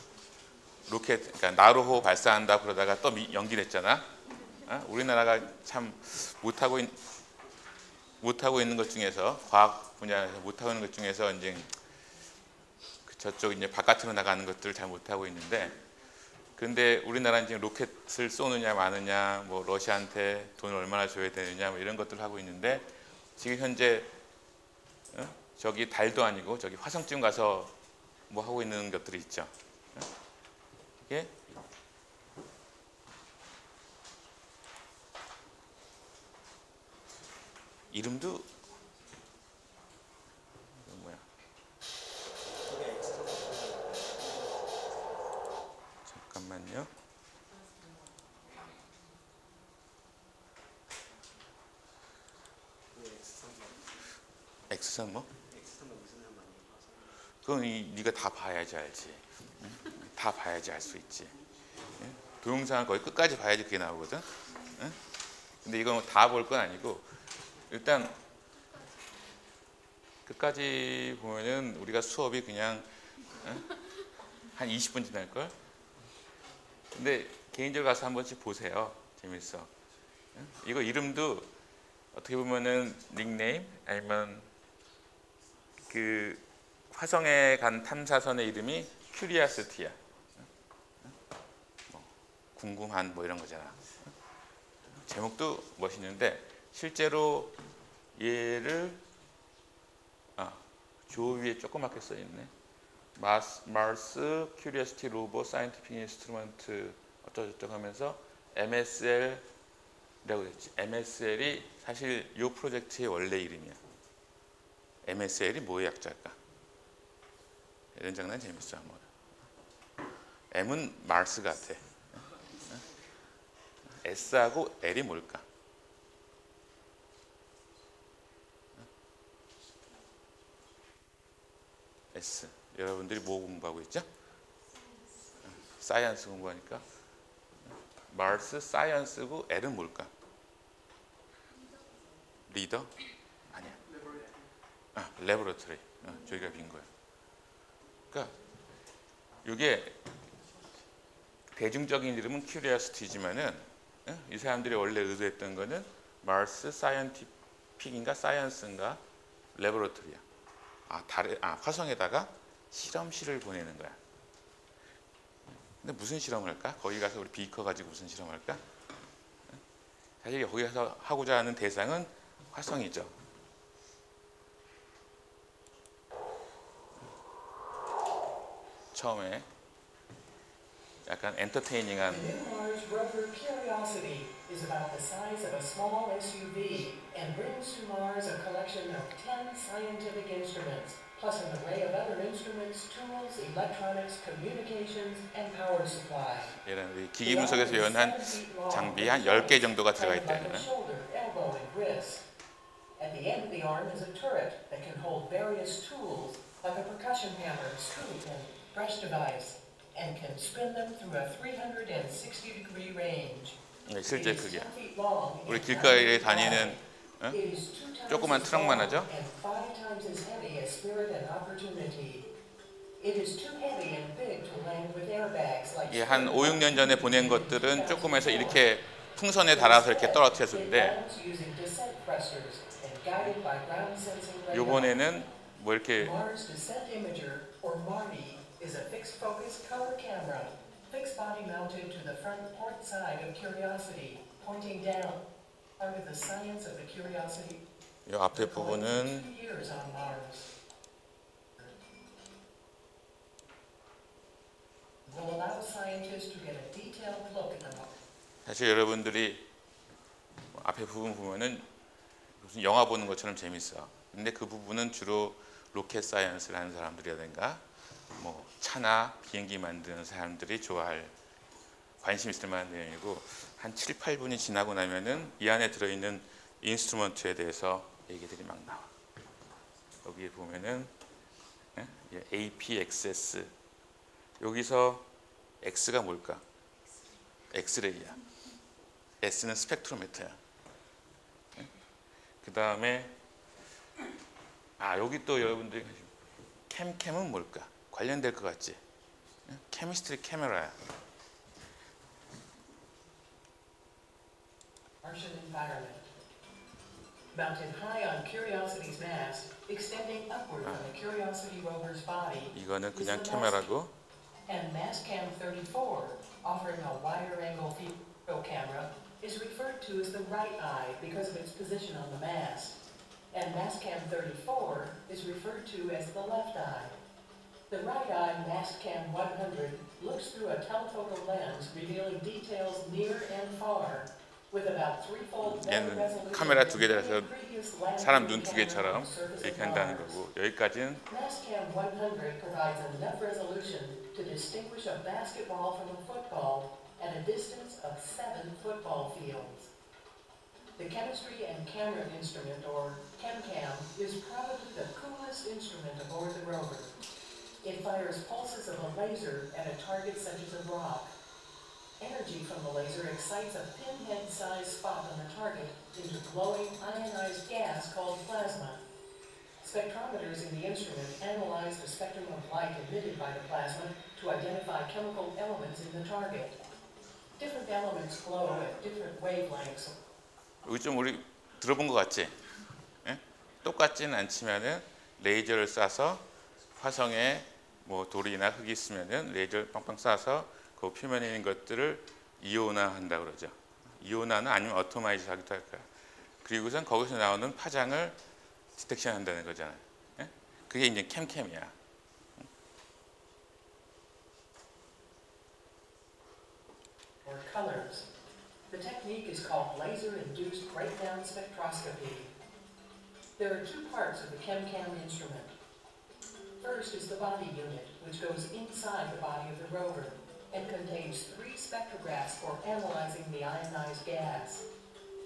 A: 로켓 그러니까 나로호 발사한다 그러다가 또 연기됐잖아. 우리나라가 참 못하고 있는 것 중에서 과학 분야에서 못하고 있는 것 중에서 이제 저쪽 이제 바깥으로 나가는 것들을 잘 못하고 있는데, 근데 우리나라는 지금 로켓을 쏘느냐 마느냐, 뭐 러시아한테 돈을 얼마나 줘야 되느냐, 뭐 이런 것들을 하고 있는데 지금 현재 저기 달도 아니고 저기 화성쯤 가서 뭐 하고 있는 것들이 있죠. 이게 이름도 뭐야? 잠깐만요. X선 뭐? 그건 네가 다 봐야지 알지. 다 봐야지 알 수 있지. 동영상을 거의 끝까지 봐야지 그게 나오거든. 근데 이건 다 볼 건 아니고 일단 끝까지 보면은 우리가 수업이 그냥 한 20분 지날 걸. 근데 개인적으로 가서 한 번씩 보세요. 재밌어. 이거 이름도 어떻게 보면은 닉네임 아니면 그 화성에 간 탐사선의 이름이 큐리아시티야. 궁금한 뭐 이런 거잖아. 제목도 멋있는데 실제로 얘를 조 위에 조그맣게 써 있네. 마스 큐리오시티 로봇 사이언티픽 인스트루먼트 어쩌고저쩌고 하면서 MSL이라고 됐지. MSL이 사실 이 프로젝트의 원래 이름이야. MSL이 뭐의 약자일까? 이런 장난 재밌어. 뭐. M은 마스 같아. S하고 L이 뭘까? S. 여러분들이 뭐 공부하고 있죠? 사이언스 공부하니까. 마스 사이언스고 L은 뭘까? 리더? 아니야. 레보레토리. 저기가 빈 거야. 그러니까 이게 대중적인 이름은 큐리오시티지만은 이 사람들이 원래 의도했던 거는 마스 사이언티픽인가 사이언스인가 레보레토리야. 화성에다가 실험실을 보내는 거야. 근데 무슨 실험을 할까? 거기 가서 우리 비커 가지고 무슨 실험을 할까? 사실 거기 가서 하고자 하는 대상은 화성이죠. 처음에 약간 엔터테이닝한
B: Mars rover Curiosity is about the size of a small SUV and brings to Mars a collection of 10 scientific instruments, plus an array of other instruments, tools, electronics, communications, and power supply.
A: 이런 우리 기기 분석에서 배운한 장비 한 10개 정도가 들어가 있다는.
B: Shoulder, elbow, and wrist. At the end of the arm is a turret that can hold various tools, like a percussion hammer, scoop, and brush device, and can spin them through a 360-degree range.
A: 실제 크기야. 우리 길가에 다니는 조그만 트럭만 하죠? 이게 한 5, 6년 전에 보낸 것들은 조그매서 이렇게 풍선에 달아서 이렇게 떨어뜨려 주는데 요번에는 뭐 이렇게 is a fixed focus color camera, fixed body mounted to the front port side of Curiosity, pointing down. Part of the science of the Curiosity. 이 앞에 부분은
B: 2 years on Mars. Will allow scientists to get a detailed look at the Mars.
A: 사실 여러분들이 앞에 부분 보면은 무슨 영화 보는 것처럼 재밌어. 근데 그 부분은 주로 로켓 사이언스를 하는 사람들이라든가 뭐 차나 비행기 만드는 사람들이 좋아할 관심 있을 만한 내용이고 한 7, 8분이 지나고 나면은 이 안에 들어있는 인스트루먼트에 대해서 얘기들이 막 나와. 여기에 보면은 APXS 여기서 X가 뭘까? 엑스레이야. S는 스펙트로미터야. 그 다음에 여기 또 여러분들이 캠은 뭘까? 관련될 것 같지? 케미스트리 카메라야.
B: Martian environment. Mounted high on Curiosity's mast, extending upward from the Curiosity rover's body,
A: 이거는 그냥 카메라고,
B: and Mastcam 34, offering a wider angle field camera, is referred to as the right eye because of its position on the mast. And Mastcam 34 is referred to as the left eye. The right eye Mastcam 100 looks through a telephoto lens revealing details near and far, with about threefold better
A: 얘는
B: resolution
A: 카메라 두 개
B: than
A: 달아서
B: any previous land
A: 사람 눈
B: view
A: 두
B: camera
A: 개처럼
B: on the surface
A: 이렇게
B: of
A: 한다는
B: Mars.
A: 거고, 여기까지는
B: Mastcam 100 provides enough resolution to distinguish a basketball from a football at a distance of 7 football fields. The chemistry and camera instrument, or ChemCam, is probably the coolest instrument aboard the rover. It fires pulses of a laser at a target such as a rock. Energy from the laser excites a pinhead-sized spot on the target into glowing ionized gas called plasma. Spectrometers in the instrument analyze the spectrum of light emitted by the plasma to identify chemical elements in the target. Different elements glow at different wavelengths.
A: 여기 좀 우리 들어본 것 같지? 예? 똑같지는 않지만은 레이저를 쏴서 화성에 뭐 돌이나 흙이 있으면은 레이저를 빵빵 쏴서 그 표면에 있는 것들을 이온화한다 그러죠. 이온화는 아니면 어토마이즈 하기도 할 거야. 그리고선 거기서 나오는 파장을 디텍션 한다는 거잖아요. 예? 그게 이제 캠이야.
B: Or colors. The technique is called laser-induced breakdown spectroscopy. There are two parts of the ChemCam instrument. First is the body unit, which goes inside the body of the rover and contains 3 spectrographs for analyzing the ionized gas.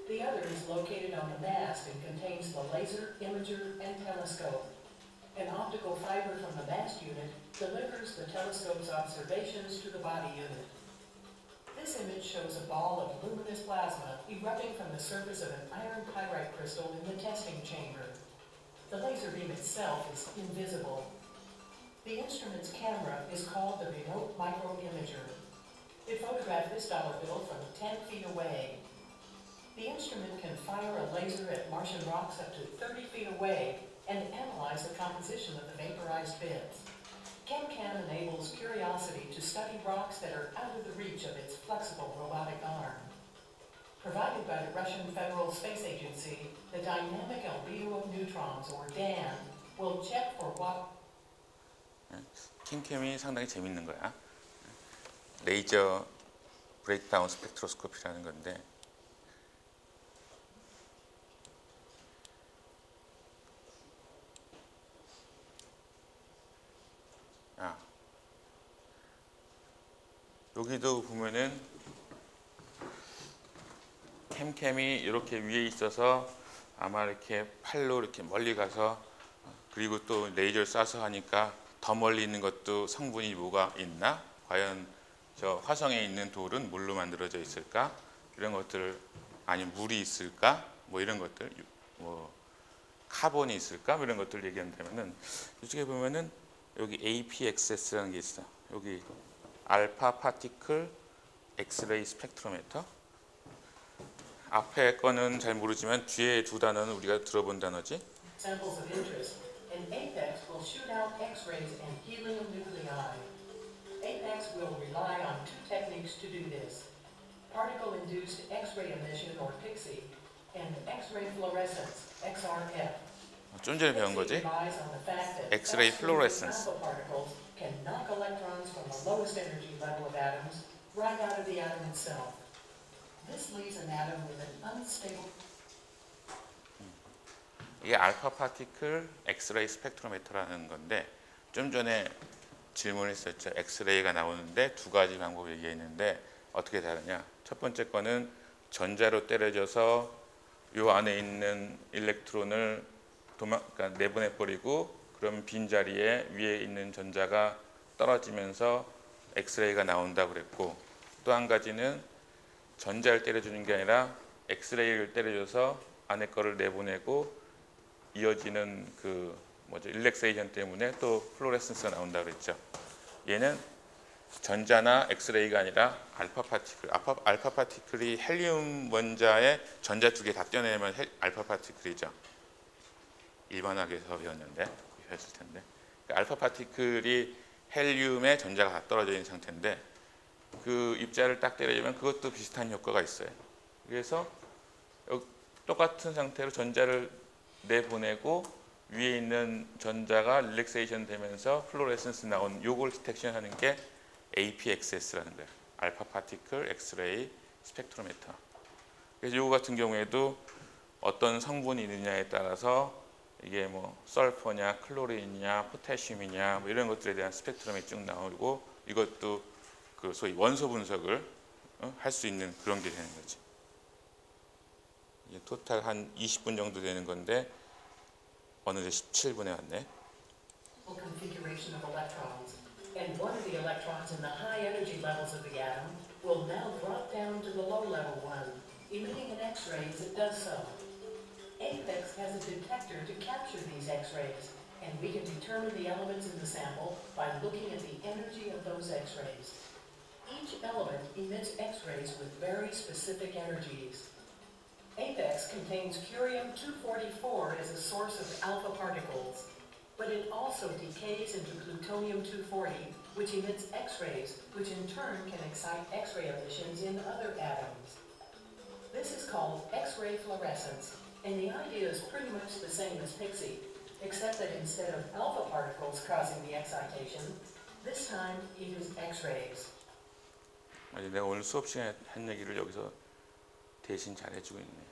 B: The other is located on the mast and contains the laser, imager, and telescope. An optical fiber from the mast unit delivers the telescope's observations to the body unit. This image shows a ball of luminous plasma erupting from the surface of an iron pyrite crystal in the testing chamber. The laser beam itself is invisible. The instrument's camera is called the remote microimager. It photographed this dollar bill from 10 feet away. The instrument can fire a laser at Martian rocks up to 30 feet away and analyze the composition of the vaporized bits. ChemCam enables Curiosity to study rocks that are out of the reach of its flexible robotic arm. Provided by the Russian Federal Space Agency, the Dynamic Albedo of Neutrons, or DAN, will check for what
A: 캠이 상당히 재밌는 거야. 레이저 브레이크다운 스펙트로스코피라는 건데, 여기도 보면은 캠이 이렇게 위에 있어서 아마 이렇게 팔로 이렇게 멀리 가서, 그리고 또 레이저를 쏴서 하니까 더 멀리 있는 것도 성분이 뭐가 있나? 과연 저 화성에 있는 돌은 뭘로 만들어져 있을까? 이런 것들, 아니면 물이 있을까? 뭐 이런 것들, 뭐 카본이 있을까? 뭐 이런 것들 얘기한다면은, 이쪽에 보면은 여기 APXS라는 게 있어. 여기 알파 파티클 엑스레이 스펙트로미터. 앞에 거는 잘 모르지만 뒤에 두 단어는 우리가 들어본 단어지.
B: samples of interest, and APEX will shoot out X-rays and helium nuclei. APEX will rely on 2 techniques to do this: particle-induced X-ray emission, or PIXI, and X-ray fluorescence, XRF.
A: 좀 전에 배운 거지.
B: X-ray fluorescence alpha particles can knock electrons from the lowest energy level of atoms right out of the atom itself. This leaves an atom with an unstable.
A: 이게 알파 파티클 엑스레이 스펙트로미터라는 건데, 좀 전에 질문했었죠. 엑스레이가 나오는데 2가지 방법이 얘기했는데 어떻게 다르냐. 첫 번째 거는 전자로 때려져서 요 안에 있는 일렉트론을 그러니까 내보내 버리고, 그럼 빈자리에 위에 있는 전자가 떨어지면서 엑스레이가 나온다고 그랬고, 또 한 가지는 전자를 때려주는 게 아니라 엑스레이를 때려줘서 안에 거를 내보내고 이어지는 그 뭐죠, 일렉세이션 때문에 또 플로레센스가 나온다고 그랬죠. 얘는 전자나 엑스레이가 아니라 알파 파티클. 알파 파티클이 헬리움 원자의 전자 두 개 다 떼어내면 알파 파티클이죠. 일반학에서 배웠는데, 배웠을 텐데. 알파 파티클이 헬리움에 전자가 다 떨어져 있는 상태인데, 그 입자를 딱 때려주면 그것도 비슷한 효과가 있어요. 그래서 똑같은 상태로 전자를 내보내고 위에 있는 전자가 릴렉세이션 되면서 플로레센스 나온 요걸 디텍션 하는 게 APXS라는 거예요. 알파 파티클 엑스레이 스펙트로미터. 그래서 요거 같은 경우에도 어떤 성분이 있느냐에 따라서 이게 뭐 설퍼냐, 클로린이냐, 포타슘이냐 뭐 이런 것들에 대한 스펙트럼이 쭉 나오고, 이것도 그 소위 원소 분석을 할 수 있는 그런 게 되는 거지. 이게 토탈 한 20분 정도 되는 건데 어느새 17분에 왔네.
B: Configuration of electrons, and one of the electrons in the high energy levels of the atom will now drop down to the low level one, emitting an X-ray as it does so. APEX has a detector to capture these X-rays, and we can determine the elements in the sample by looking at the energy of those X-rays. Each element emits X-rays with very specific energies. APEX contains curium-244 as a source of alpha particles, but it also decays into plutonium-240, which emits X-rays, which in turn can excite X-ray emissions in other atoms. This is called X-ray fluorescence, and the idea is pretty much the same as PIXI, except that instead of alpha particles causing the excitation, this time it is X-rays.
A: 아니, 내가 오늘 수업 시간에 한 얘기를 여기서 대신 잘해주고 있네.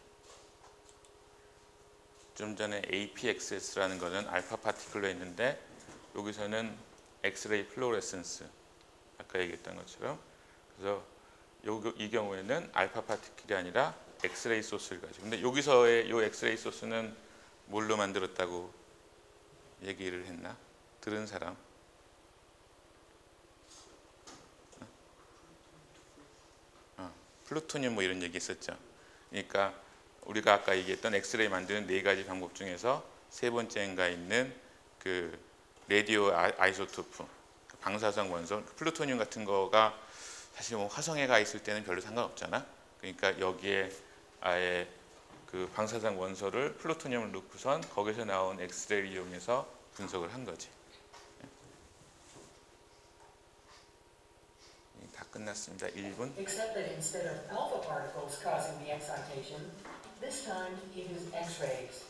A: 좀 전에 APXS라는 거는 알파 파티클로 했는데, 여기서는 엑스레이 플로레센스, 아까 얘기했던 것처럼. 그래서 이 경우에는 알파 파티클이 아니라 엑스레이 소스를 가지고. 근데 여기서의 이 엑스레이 소스는 뭘로 만들었다고 얘기를 했나? 들은 사람? 플루토늄 뭐 이런 얘기 있었죠. 그러니까 우리가 아까 얘기했던 엑스레이 만드는 네 가지 방법 중에서 세 번째인가 있는 그 레디오 아이소토프, 방사성 원소, 플루토늄 같은 거가 사실 뭐 화성에 가 있을 때는 별로 상관없잖아. 그러니까 여기에 아예 그 방사성 원소를 플루토늄을 넣고선 거기서 나온 엑스레이를 이용해서 분석을 한 거지. 다 끝났습니다. 1분.
B: Except that instead of alpha particles causing the excitation, this time it is X-rays.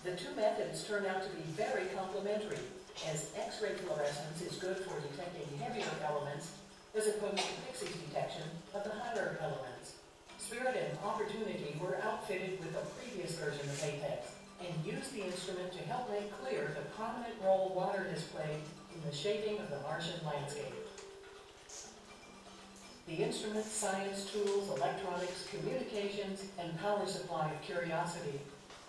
B: The two methods turn out to be very complementary, as X-ray fluorescence is good for detecting heavier elements as opposed to PIXI's detection of the lighter elements. Spirit and Opportunity were outfitted with a previous version of APEX and used the instrument to help make clear the prominent role water has played in the shaping of the Martian landscape. The instrument, science tools, electronics, communications, and power supply of Curiosity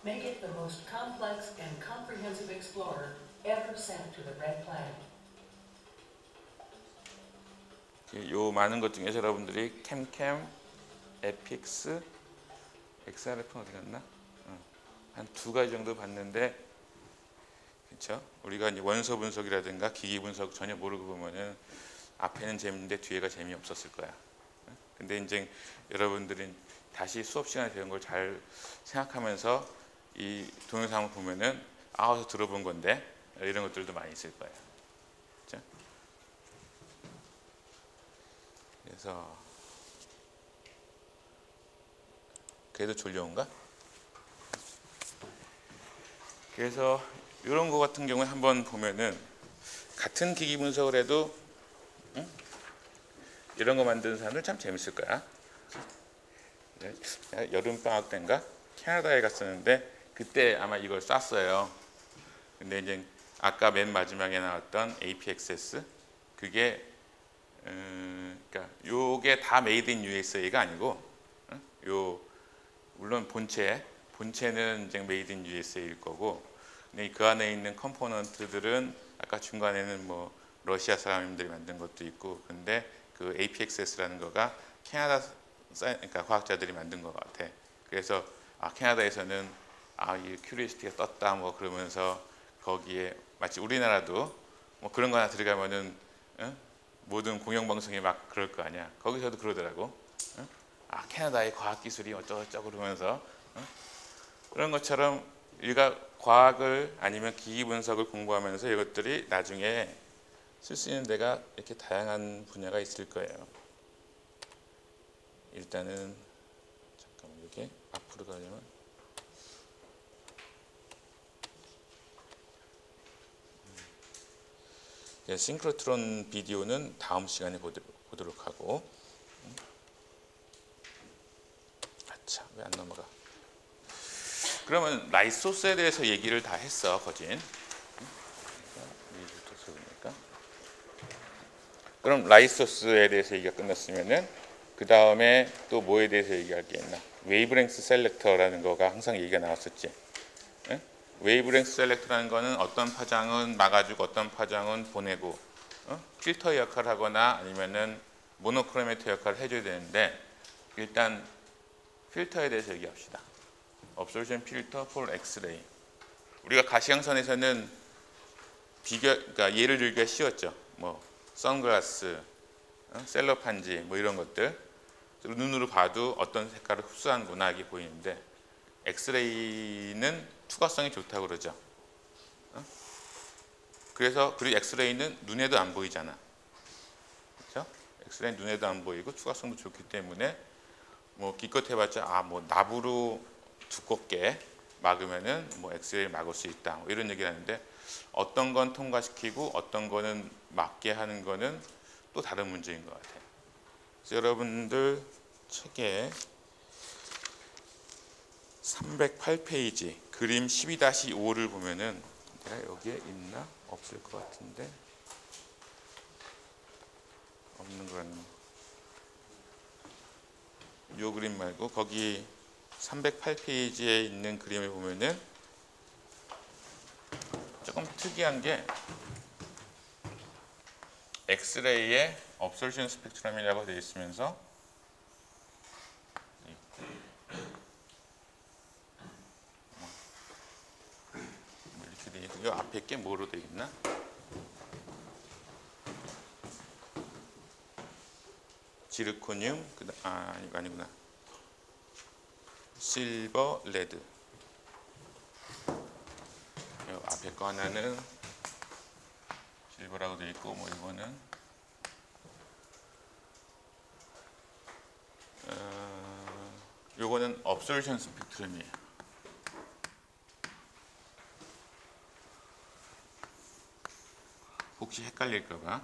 B: make it the most complex and comprehensive explorer ever sent to the Red Planet.
A: 요 많은 것 중에서 여러분들이 캠캠, 에픽스, XRF는 어디 갔나? 한 두 가지 정도 봤는데, 그렇죠? 우리가 이제 원소 분석이라든가 기기 분석 전혀 모르고 보면은 앞에는 재밌는데 뒤에가 재미없었을 거야. 근데 이제 여러분들이 다시 수업 시간에 배운 걸 잘 생각하면서 이 동영상을 보면은 어디서 들어본 건데 이런 것들도 많이 있을 거예요. 그렇죠? 그래서 그래도 졸려온가? 그래서 이런 거 같은 경우에 한번 보면은 같은 기기 분석을 해도 이런 거 만드는 사람들 참 재밌을 거야. 여름 방학 때인가 캐나다에 갔었는데 그때 아마 이걸 쐈어요. 근데 이제 아까 맨 마지막에 나왔던 APXS 그게 그러니까 요게 다 메이드 인 USA가 아니고 요 물론 본체는 이제 메이드 인 USA일 거고, 근데 그 안에 있는 컴포넌트들은 아까 중간에는 뭐 러시아 사람들이 만든 것도 있고, 근데 그 APXS라는 거가 캐나다 그러니까 과학자들이 만든 것 같아. 그래서 캐나다에서는 이 큐리오시티가 떴다 뭐 그러면서 거기에 마치 우리나라도 뭐 그런 거 하나 들어가면은 모든 공영방송이 막 그럴 거 아니야. 거기서도 그러더라고. 캐나다의 과학기술이 어쩌고저쩌고 그러면서 그런 것처럼 우리가 과학을 아니면 기기분석을 공부하면서 이것들이 나중에 쓸 수 있는 데가 이렇게 다양한 분야가 있을 거예요. 일단은 잠깐만 이렇게 앞으로 가려면 싱크로트론 비디오는 다음 시간에 보도록 하고 아차 왜 안 넘어가. 그러면 라이소스에 대해서 얘기를 다 했어 거진. 그럼 라이소스에 대해서 얘기가 끝났으면은 그 다음에 또 뭐에 대해서 얘기할 게 있나? 웨이브랭스 셀렉터라는 거가 항상 얘기가 나왔었지. 웨이브랭스 셀렉터라는 거는 어떤 파장은 막아주고 어떤 파장은 보내고 필터 역할을 하거나 아니면은 모노크로메터 역할을 해줘야 되는데 일단 필터에 대해서 얘기합시다. Absorption filter for X-ray. 우리가 가시광선에서는 그러니까 예를 들기가 쉬웠죠. 뭐 선글라스, 셀로판지 뭐 이런 것들 눈으로 봐도 어떤 색깔을 흡수하는구나 이게 보이는데 엑스레이는 투과성이 좋다고 그러죠. 그래서 그리고 엑스레이는 눈에도 안 보이잖아. 그렇죠? 엑스레이는 눈에도 안 보이고 투과성도 좋기 때문에 뭐 기껏 해봤자 뭐 납으로 두껍게 막으면은 뭐 엑스레이를 막을 수 있다 뭐 이런 얘기를 하는데 어떤 건 통과시키고 어떤 거는 막게 하는 거는 또 다른 문제인 것 같아요. 그래서 여러분들 책에 308페이지 그림 12-5를 보면은 내가 여기에 있나? 없을 것 같은데 없는 거 같네. 요 그림 말고 거기 308페이지에 있는 그림을 보면은 조금 특이한 게 엑스레이의 업솔션 스펙트럼이라고 되어 있으면서 이렇게 되어 있고 이 앞에 게 뭐로 되어 있나? 지르코늄 아니구나. 실버, 레드. 이 앞에 거 하나는 실버라고 되어 있고 뭐 이거는 요거는 업솔션 스펙트럼이에요. 혹시 헷갈릴까봐.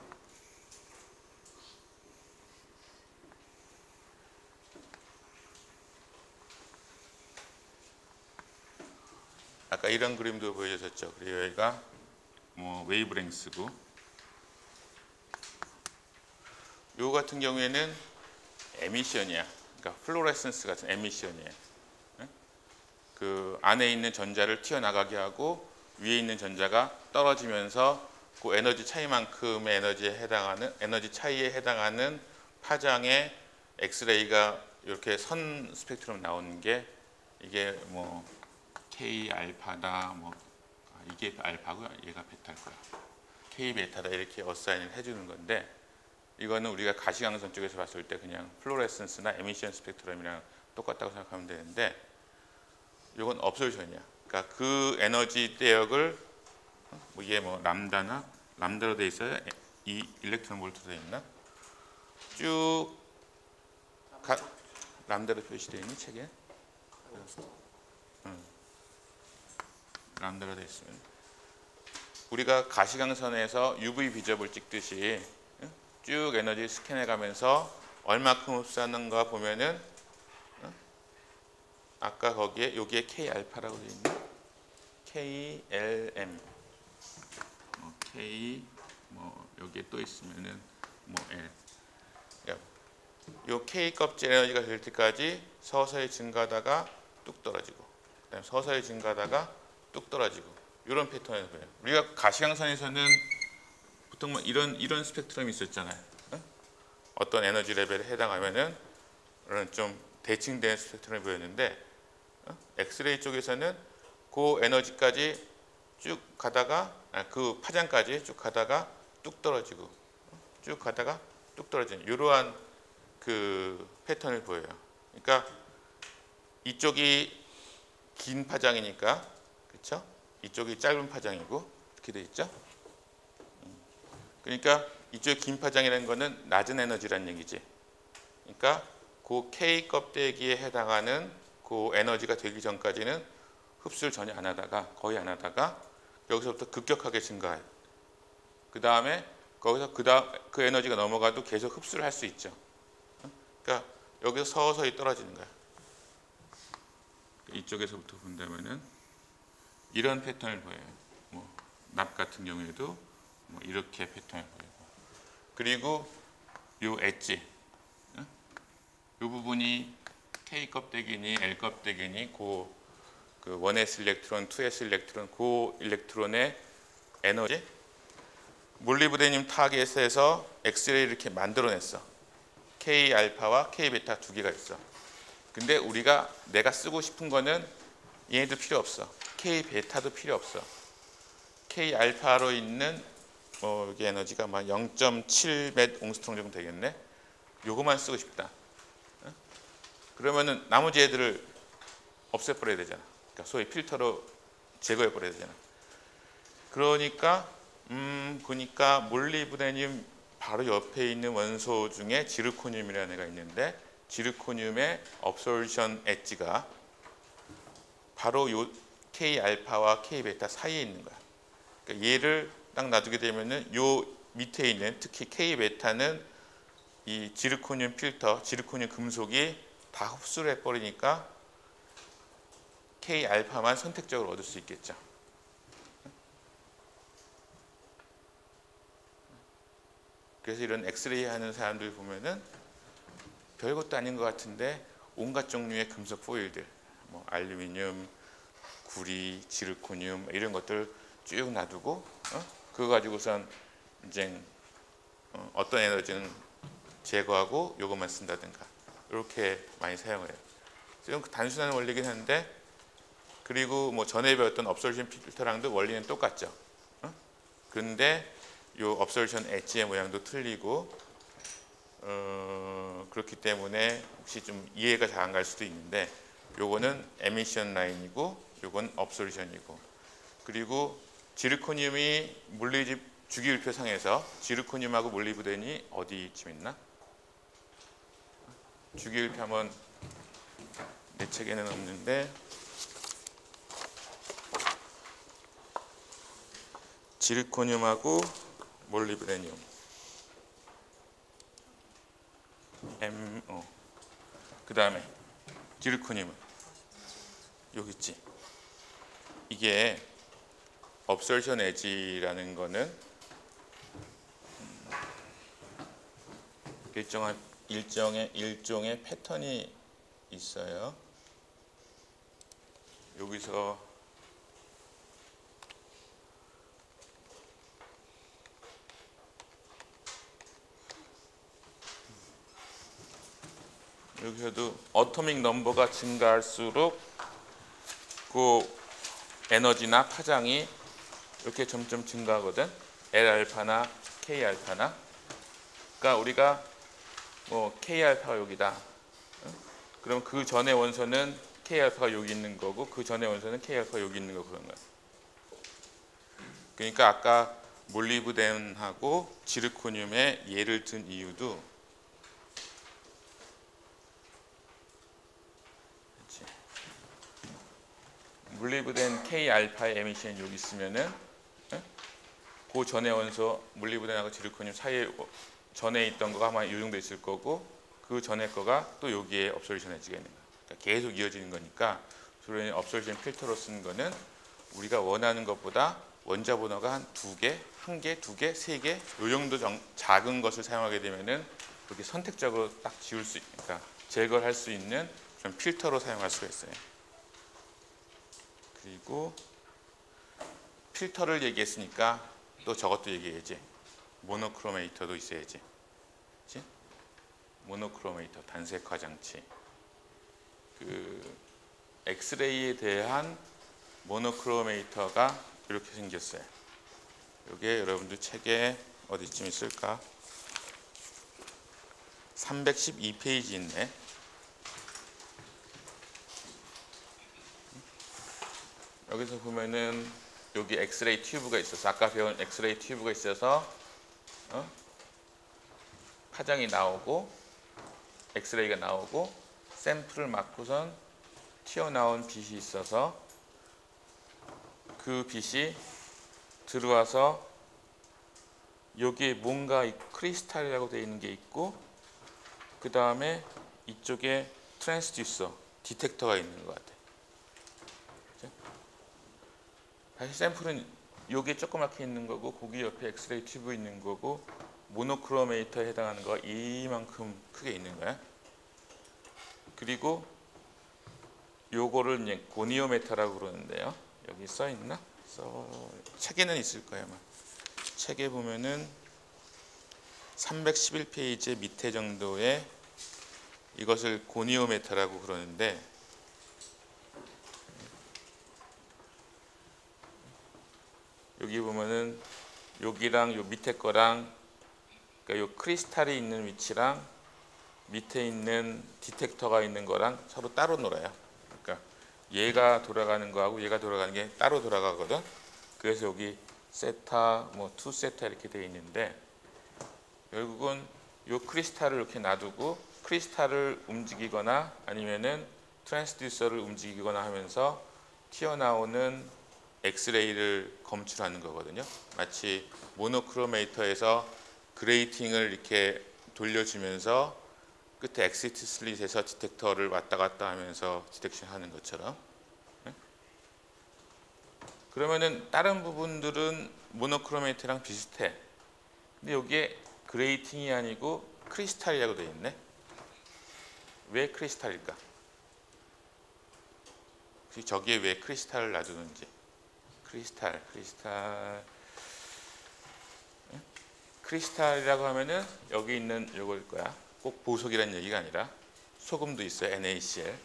A: 아까 이런 그림도 보여줬었죠. 그리고 여기가 뭐 웨이브랭스고, 요 같은 경우에는 에미션이야. 그러니까 플로레센스 같은 에미션이에요. 그 안에 있는 전자를 튀어나가게 하고 위에 있는 전자가 떨어지면서 그 에너지 차이만큼의 에너지 차이에 해당하는 파장의 엑스레이가 이렇게 선 스펙트럼 나오는 게 이게 뭐 K 알파다 뭐 이게 알파고요. 얘가 베타일 거야. K 베타다 이렇게 어사인을 해주는 건데 이거는 우리가 가시광선 쪽에서 봤을 때 그냥 플로레센스나 에미션 스펙트럼이랑 똑같다고 생각하면 되는데 이건 업솔션이야. 그러니까 그 에너지 대역을 이게 뭐 람다로 돼 있어요. 이 일렉트론 볼트로 돼 있나? 쭉 람다로 표시되어 있는 책에 람다로 돼 있으면 우리가 가시광선에서 UV 비접을 찍듯이 쭉 에너지 스캔해 가면서 얼마큼 흡수하는가 보면은 아까 거기에 여기에 K 알파라고 되어 있나? KLM K 뭐 여기에 또 있으면은 뭐 L 요 K 껍질 에너지가 될 때까지 서서히 증가하다가 뚝 떨어지고 그다음에 서서히 증가하다가 뚝 떨어지고 이런 패턴에서 보여요. 우리가 가시광선에서는 보통 뭐 이런 스펙트럼이 있었잖아요. 어? 어떤 에너지 레벨에 해당하면은 그런 좀 대칭된 스펙트럼이 보였는데 엑스레이 쪽에서는 그 에너지까지 쭉 가다가 그 파장까지 쭉 가다가 뚝 떨어지고 쭉 가다가 뚝 떨어지는 이러한 그 패턴을 보여요. 그러니까 이쪽이 긴 파장이니까 그렇죠? 이쪽이 짧은 파장이고 이렇게 돼 있죠. 그러니까 이쪽이 긴 파장이라는 거는 낮은 에너지란 얘기지. 그러니까 그 K 껍데기에 해당하는 그 에너지가 되기 전까지는 흡수를 전혀 안 하다가 거의 안 하다가 여기서부터 급격하게 증가해요. 그 다음에 거기서 그 에너지가 넘어가도 계속 흡수를 할 수 있죠. 그러니까 여기서 서서히 떨어지는 거야. 이쪽에서부터 본다면은 이런 패턴을 보여요. 뭐 납 같은 경우에도 뭐 이렇게 패턴을 보이고, 그리고 요 엣지, 이 부분이 K 껍데기니 L 껍데기니 그 1s 일렉트론, 2s 일렉트론, 그 일렉트론의 에너지, 몰리브데늄 타겟에서 엑스레이를 이렇게 만들어냈어. K 알파와 K 베타 두 개가 있어. 근데 내가 쓰고 싶은 거는 얘네도 필요 없어. K 베타도 필요 없어. K 알파로 있는 여기 에너지가 막 0.7 옹스트롱 정도 되겠네. 요거만 쓰고 싶다. 그러면은 나머지 애들을 없애버려야 되잖아. 그러니까 소위 필터로 제거해버려야 되잖아. 그러니까 몰리브데늄 바로 옆에 있는 원소 중에 지르코늄이라는 애가 있는데, 지르코늄의 업소르션 엣지가 바로 요 K 알파와 K 베타 사이에 있는 거야. 그러니까 얘를 딱 놔두게 되면은 요 밑에 있는, 특히 K 베타는 이 지르코늄 필터, 지르코늄 금속이 다 흡수를 해버리니까 K 알파만 선택적으로 얻을 수 있겠죠. 그래서 이런 엑스레이 하는 사람들 보면은 별것도 아닌 것 같은데 온갖 종류의 금속 포일들, 뭐 알루미늄, 구리, 지르코늄 이런 것들 쭉 놔두고 그거 가지고선 이제 어떤 에너지는 제거하고 요것만 쓴다든가 이렇게 많이 사용을 해요. 지금 단순한 원리긴 한데, 그리고 뭐 전에 배웠던 업솔션 필터랑도 원리는 똑같죠. 그런데 요 업솔션 엣지의 모양도 틀리고 그렇기 때문에 혹시 좀 이해가 잘 안 갈 수도 있는데, 요거는 에미션 라인이고 요건 업솔션이고, 그리고 지르코늄이 주기율표상에서 지르코늄하고 몰리브덴이 어디쯤 있나? 주기율표 한번 내 책에는 없는데, 지르코늄하고 몰리브데늄 그 다음에 지르코늄은 여기 있지. 이게 업솔션 엣지라는 거는 일종의 패턴이 있어요. 여기서 여기서도 어토믹 넘버가 증가할수록 그 에너지나 파장이 이렇게 점점 증가하거든. L알파나 K알파나. 그러니까 우리가 뭐 K알파가 여기다. 그럼 그 전의 원소는 K알파가 여기 있는 거고, 그 전의 원소는 K알파가 여기 있는 거고, 그런 거야. 그러니까 아까 몰리브덴하고 지르코늄에 예를 든 이유도 몰리브덴 K알파의 에미션이 여기 있으면은 그 전의 원소 몰리브덴하고 지르코늄 사이에 전에 있던 거가 아마 이 정도 있을 거고, 그 전에 거가 또 여기에 업솔션 엣지가 있는 거야. 그러니까 계속 이어지는 거니까, 그러니 업솔션 필터로 쓰는 거는 우리가 원하는 것보다 원자 번호가 한 2개, 1개, 2개, 3개 요 정도 작은 것을 사용하게 되면은 그렇게 선택적으로 딱 그러니까 제거를 할 수 있는 그런 필터로 사용할 수가 있어요. 그리고 필터를 얘기했으니까 또 저것도 얘기해야지. 모노크로메이터도 있어야지. 그치? 모노크로메이터, 단색화 장치. 그 엑스레이에 대한 모노크로메이터가 이렇게 생겼어요. 이게 여러분들 책에 어디쯤 있을까? 312페이지 있네. 여기서 보면은 여기 엑스레이 튜브가 있어서 아까 배운 엑스레이 튜브가 있어서 파장이 나오고 엑스레이가 나오고 샘플을 맞고선 튀어나온 빛이 있어서 그 빛이 들어와서 여기에 뭔가 크리스탈이라고 되어 있는 게 있고 그 다음에 이쪽에 트랜스듀서, 디텍터가 있는 것 같아. 그렇죠? 다시 샘플은 여기에 조그맣게 있는 거고 거기 옆에 엑스레이 튜브 있는 거고 모노크로메이터에 해당하는 거가 이만큼 크게 있는 거야. 그리고 요거를 이제 고니오메터라고 그러는데요. 여기 써 있나? 책에는 있을 거예요, 아마. 책에 보면은 311페이지 밑에 정도에 이것을 고니오메터라고 그러는데 여기 보면은 여기랑 요 밑에 거랑 그러니까 요 크리스탈이 있는 위치랑 밑에 있는 디텍터가 있는 거랑 서로 따로 놀아요. 그러니까 얘가 돌아가는 거하고 얘가 돌아가는 게 따로 돌아가거든. 그래서 여기 세타, 뭐 2세타 이렇게 되어 있는데 결국은 요 크리스탈을 이렇게 놔두고 크리스탈을 움직이거나 아니면은 트랜스듀서를 움직이거나 하면서 튀어나오는 엑스레이를 검출하는 거거든요. 마치 모노크로메이터에서 그레이팅을 이렇게 돌려주면서 끝에 엑시트 슬릿에서 디텍터를 왔다 갔다 하면서 디텍션 하는 것처럼. 그러면은 다른 부분들은 모노크로메이터랑 비슷해. 근데 여기에 그레이팅이 아니고 크리스탈이라고 되어 있네. 왜 크리스탈일까? 저기에 왜 크리스탈을 놔두는지. 크리스탈이라고 하면은 여기 있는 요거일 거야. 꼭 보석이라는 얘기가 아니라 소금도 있어요. NaCl,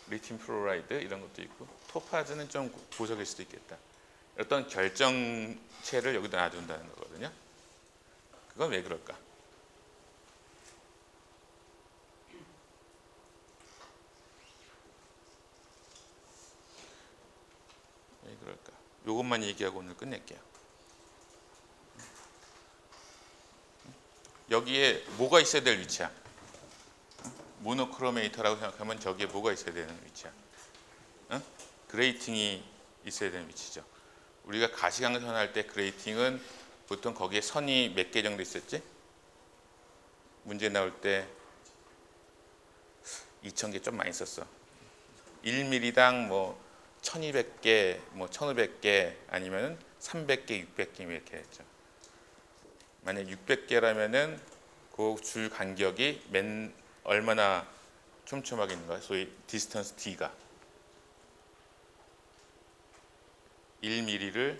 A: 리튬 플로라이드 이런 것도 있고 토파즈는 좀 보석일 수도 있겠다. 어떤 결정체를 여기다 놔둔다는 거거든요. 그건 왜 그럴까? 왜 그럴까? 요것만 얘기하고 오늘 끝낼게요. 여기에 뭐가 있어야 될 위치야? 모노크로메이터라고 생각하면 저기에 뭐가 있어야 되는 위치야? 그레이팅이 있어야 되는 위치죠. 우리가 가시광선 할 때 그레이팅은 보통 거기에 선이 몇 개 정도 있었지? 문제 나올 때 2,000개 좀 많이 썼어. 1mm당 뭐 1,200개, 뭐 1,500개 아니면 300개, 600개 이렇게 했죠. 만약 600개라면은 그 줄 간격이 얼마나 촘촘하게 있는 거야? 소위 디스턴스 D가 1mm를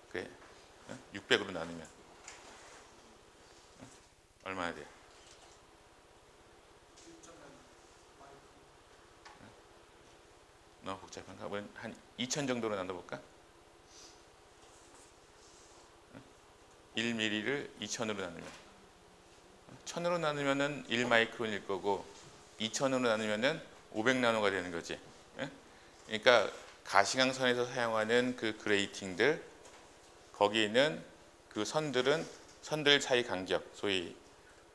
A: 그래 600으로 나누면 얼마나 돼? 너무 복잡한가? 한 2,000 정도로 나눠볼까? 1mm를 2,000으로 나누면 1,000으로 나누면은 1마이크론일 거고 2,000으로 나누면은 500나노가 되는 거지. 그러니까 가시광선에서 사용하는 그 그레이팅들 거기 있는 그 선들 사이 간격 소위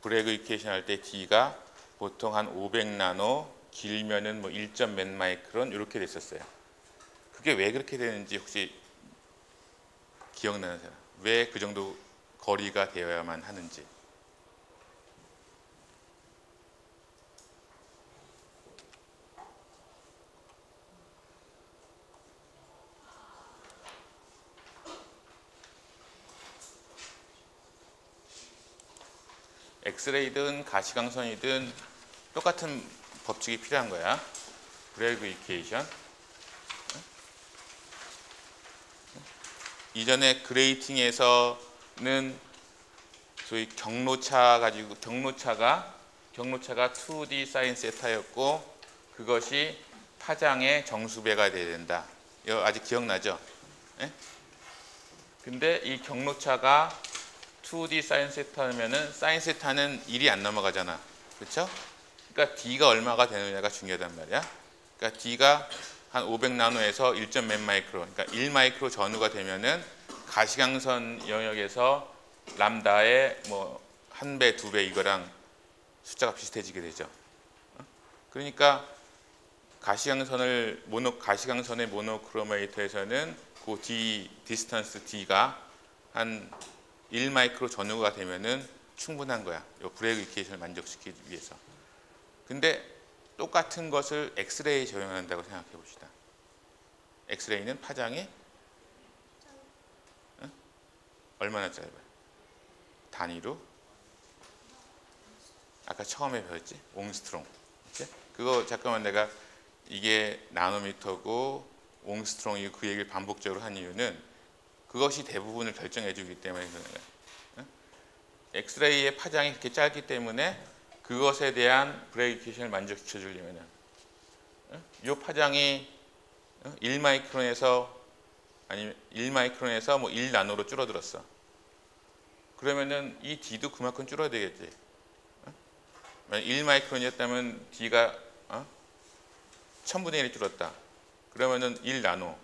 A: 브래그이케이션 할 때 D가 보통 한 500나노 길면은 뭐 1점 몇 마이크론 이렇게 됐었어요. 그게 왜 그렇게 되는지 혹시 기억나는 사람? 왜 그 정도 거리가 되어야만 하는지. 엑스레이든 가시광선이든 똑같은 법칙이 필요한 거야. 브래그 이케이션. 이전에 그레이팅에서는 소위 경로차가 2D 사인 세타였고 그것이 파장의 정수배가 돼야 된다. 이거 아직 기억나죠? 예? 근데 이 경로차가 2D 사인 세타면은 사인 세타는 1이 안 넘어가잖아. 그렇죠? 그러니까 D가 얼마가 되느냐가 중요하단 말이야. 그러니까 D가 한 500나노에서 1. 몇 마이크로, 그러니까 1마이크로 전후가 되면은 가시광선 영역에서 람다의 뭐 1배, 2배 이거랑 숫자가 비슷해지게 되죠. 그러니까 가시광선의 모노크로메이터에서는 그 디스턴스 D가 한 1마이크로 전후가 되면은 충분한 거야. 이 브레이크이케이션을 만족시키기 위해서. 근데 똑같은 것을 엑스레이에 적용한다고 생각해 봅시다. 엑스레이는 파장이 얼마나 짧아요? 단위로 아까 처음에 배웠지? 옹스트롱. 그치? 그거 잠깐만 내가 이게 나노미터고 옹스트롱이고 그 얘기를 반복적으로 한 이유는 그것이 대부분을 결정해 주기 때문에 그런 거야. 엑스레이의 파장이 그렇게 짧기 때문에 그것에 대한 브레이크이케이션을 만족시켜 주려면 이 파장이 1마이크론에서 아니면 1마이크론에서 뭐 1나노로 줄어들었어. 그러면은 이 D도 그만큼 줄어야 되겠지. 1마이크론이었다면 D가 1000분의 1이 줄었다. 그러면은 1나노.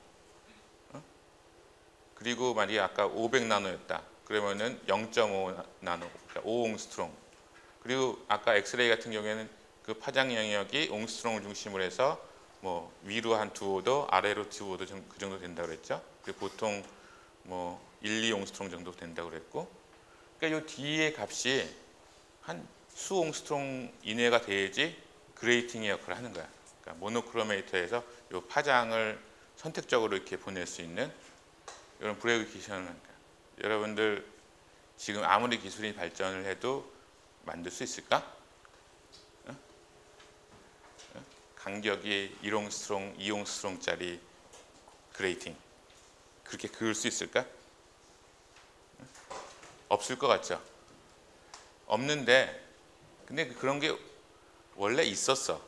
A: 그리고 만약에 아까 500나노였다. 그러면은 0.5나노, 그러니까 5옹스트롱. 그리고 아까 엑스레이 같은 경우에는 그 파장 영역이 옹스트롱을 중심으로 해서 뭐 위로 한 2호도 아래로 2호도 그 정도 된다고 그랬죠. 보통 뭐 1, 2옹스트롱 정도 된다고 그랬고, 그러니까 이 D의 값이 한 수옹스트롱 이내가 돼야지 그레이팅의 역할을 하는 거야. 그러니까 모노크로메이터에서 이 파장을 선택적으로 이렇게 보낼 수 있는 이런 브레이크이케이션을 하는 거야. 여러분들 지금 아무리 기술이 발전을 해도 만들 수 있을까? 간격이 1옹스트롱, 2옹스트롱짜리 그레이팅 그렇게 그을 수 있을까? 없을 것 같죠? 없는데 근데 그런 게 원래 있었어.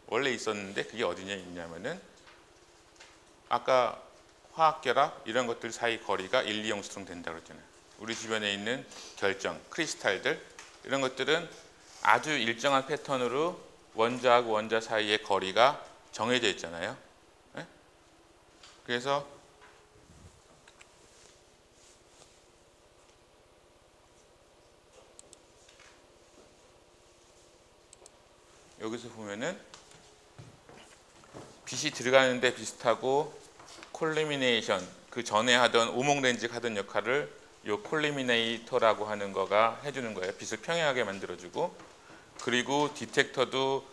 A: 원래 있었는데 그게 어디냐 있냐면은 아까 화학결합 이런 것들 사이 거리가 1, 2옹스트롱 된다고 그랬잖아요. 우리 주변에 있는 결정, 크리스탈들 이런 것들은 아주 일정한 패턴으로 원자하고 원자 사이의 거리가 정해져 있잖아요. 네? 그래서 여기서 보면은 빛이 들어가는데 비슷하고 콜리미네이션 그 전에 하던 오목렌즈가 하던 역할을 요 콜리미네이터라고 하는 거가 해주는 거예요. 빛을 평행하게 만들어주고 그리고 디텍터도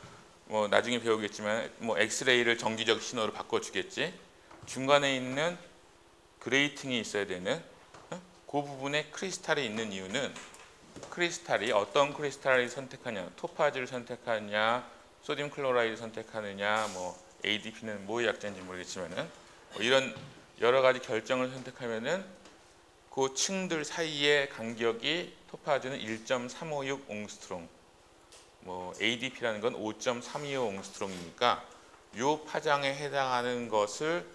A: 뭐 나중에 배우겠지만 뭐 엑스레이를 정기적 신호로 바꿔주겠지. 중간에 있는 그레이팅이 있어야 되는 그 부분에 크리스탈이 있는 이유는 크리스탈이 어떤 크리스탈을 선택하냐, 토파즈를 선택하느냐, 소디움 클로라이드를 선택하느냐, 뭐 ADP는 뭐의 약자인지 모르겠지만은 뭐 이런 여러 가지 결정을 선택하면은 그 층들 사이의 간격이 토파즈는 1.356 옹스트롱, 뭐 ADP라는 건 5.325 옹스트롱이니까 요 파장에 해당하는 것을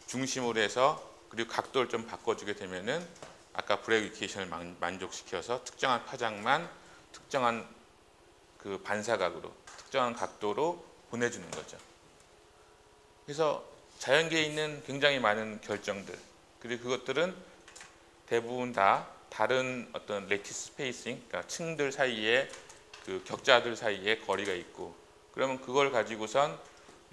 A: 중심으로 해서 그리고 각도를 좀 바꿔주게 되면은 아까 브레이크이케이션을 만족시켜서 특정한 파장만 특정한 그 반사각으로 특정한 각도로 보내주는 거죠. 그래서 자연계에 있는 굉장히 많은 결정들 그리고 그것들은 대부분 다 다른 어떤 레티스 스페이싱, 그러니까 층들 사이에 그 격자들 사이에 거리가 있고 그러면 그걸 가지고선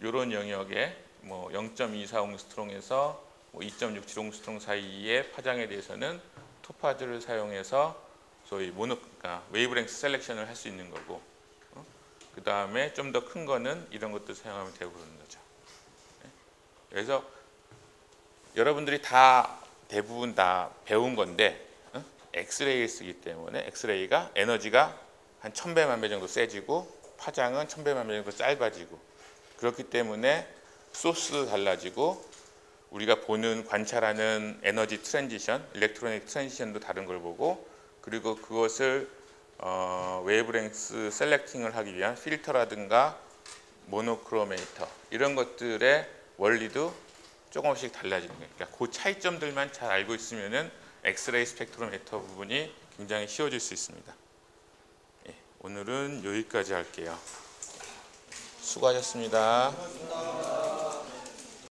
A: 이런 영역에 뭐 0.24옹스트롱에서 뭐 2.67옹스트롱 사이의 파장에 대해서는 토파즈를 사용해서 소위 그러니까 웨이브랭스 셀렉션을 할 수 있는 거고 그 다음에 좀 더 큰 거는 이런 것도 사용하면 되고 그러는 거죠. 그래서 여러분들이 다 대부분 다 배운 건데 엑스레이를 쓰기 때문에 엑스레이가 에너지가 한 1000배 만 배 정도 세지고 파장은 1000배 만 배 정도 짧아지고 그렇기 때문에 소스도 달라지고 우리가 보는 관찰하는 에너지 트랜지션, 일렉트로닉 트랜지션도 다른 걸 보고, 그리고 그것을 웨이브랭스 셀렉팅을 하기 위한 필터라든가 모노크로메이터 이런 것들의 원리도 조금씩 달라지는 거예요. 그러니까 그 차이점들만 잘 알고 있으면은 엑스레이 스펙트로미터 부분이 굉장히 쉬워질 수 있습니다. 예, 오늘은 여기까지 할게요. 수고하셨습니다.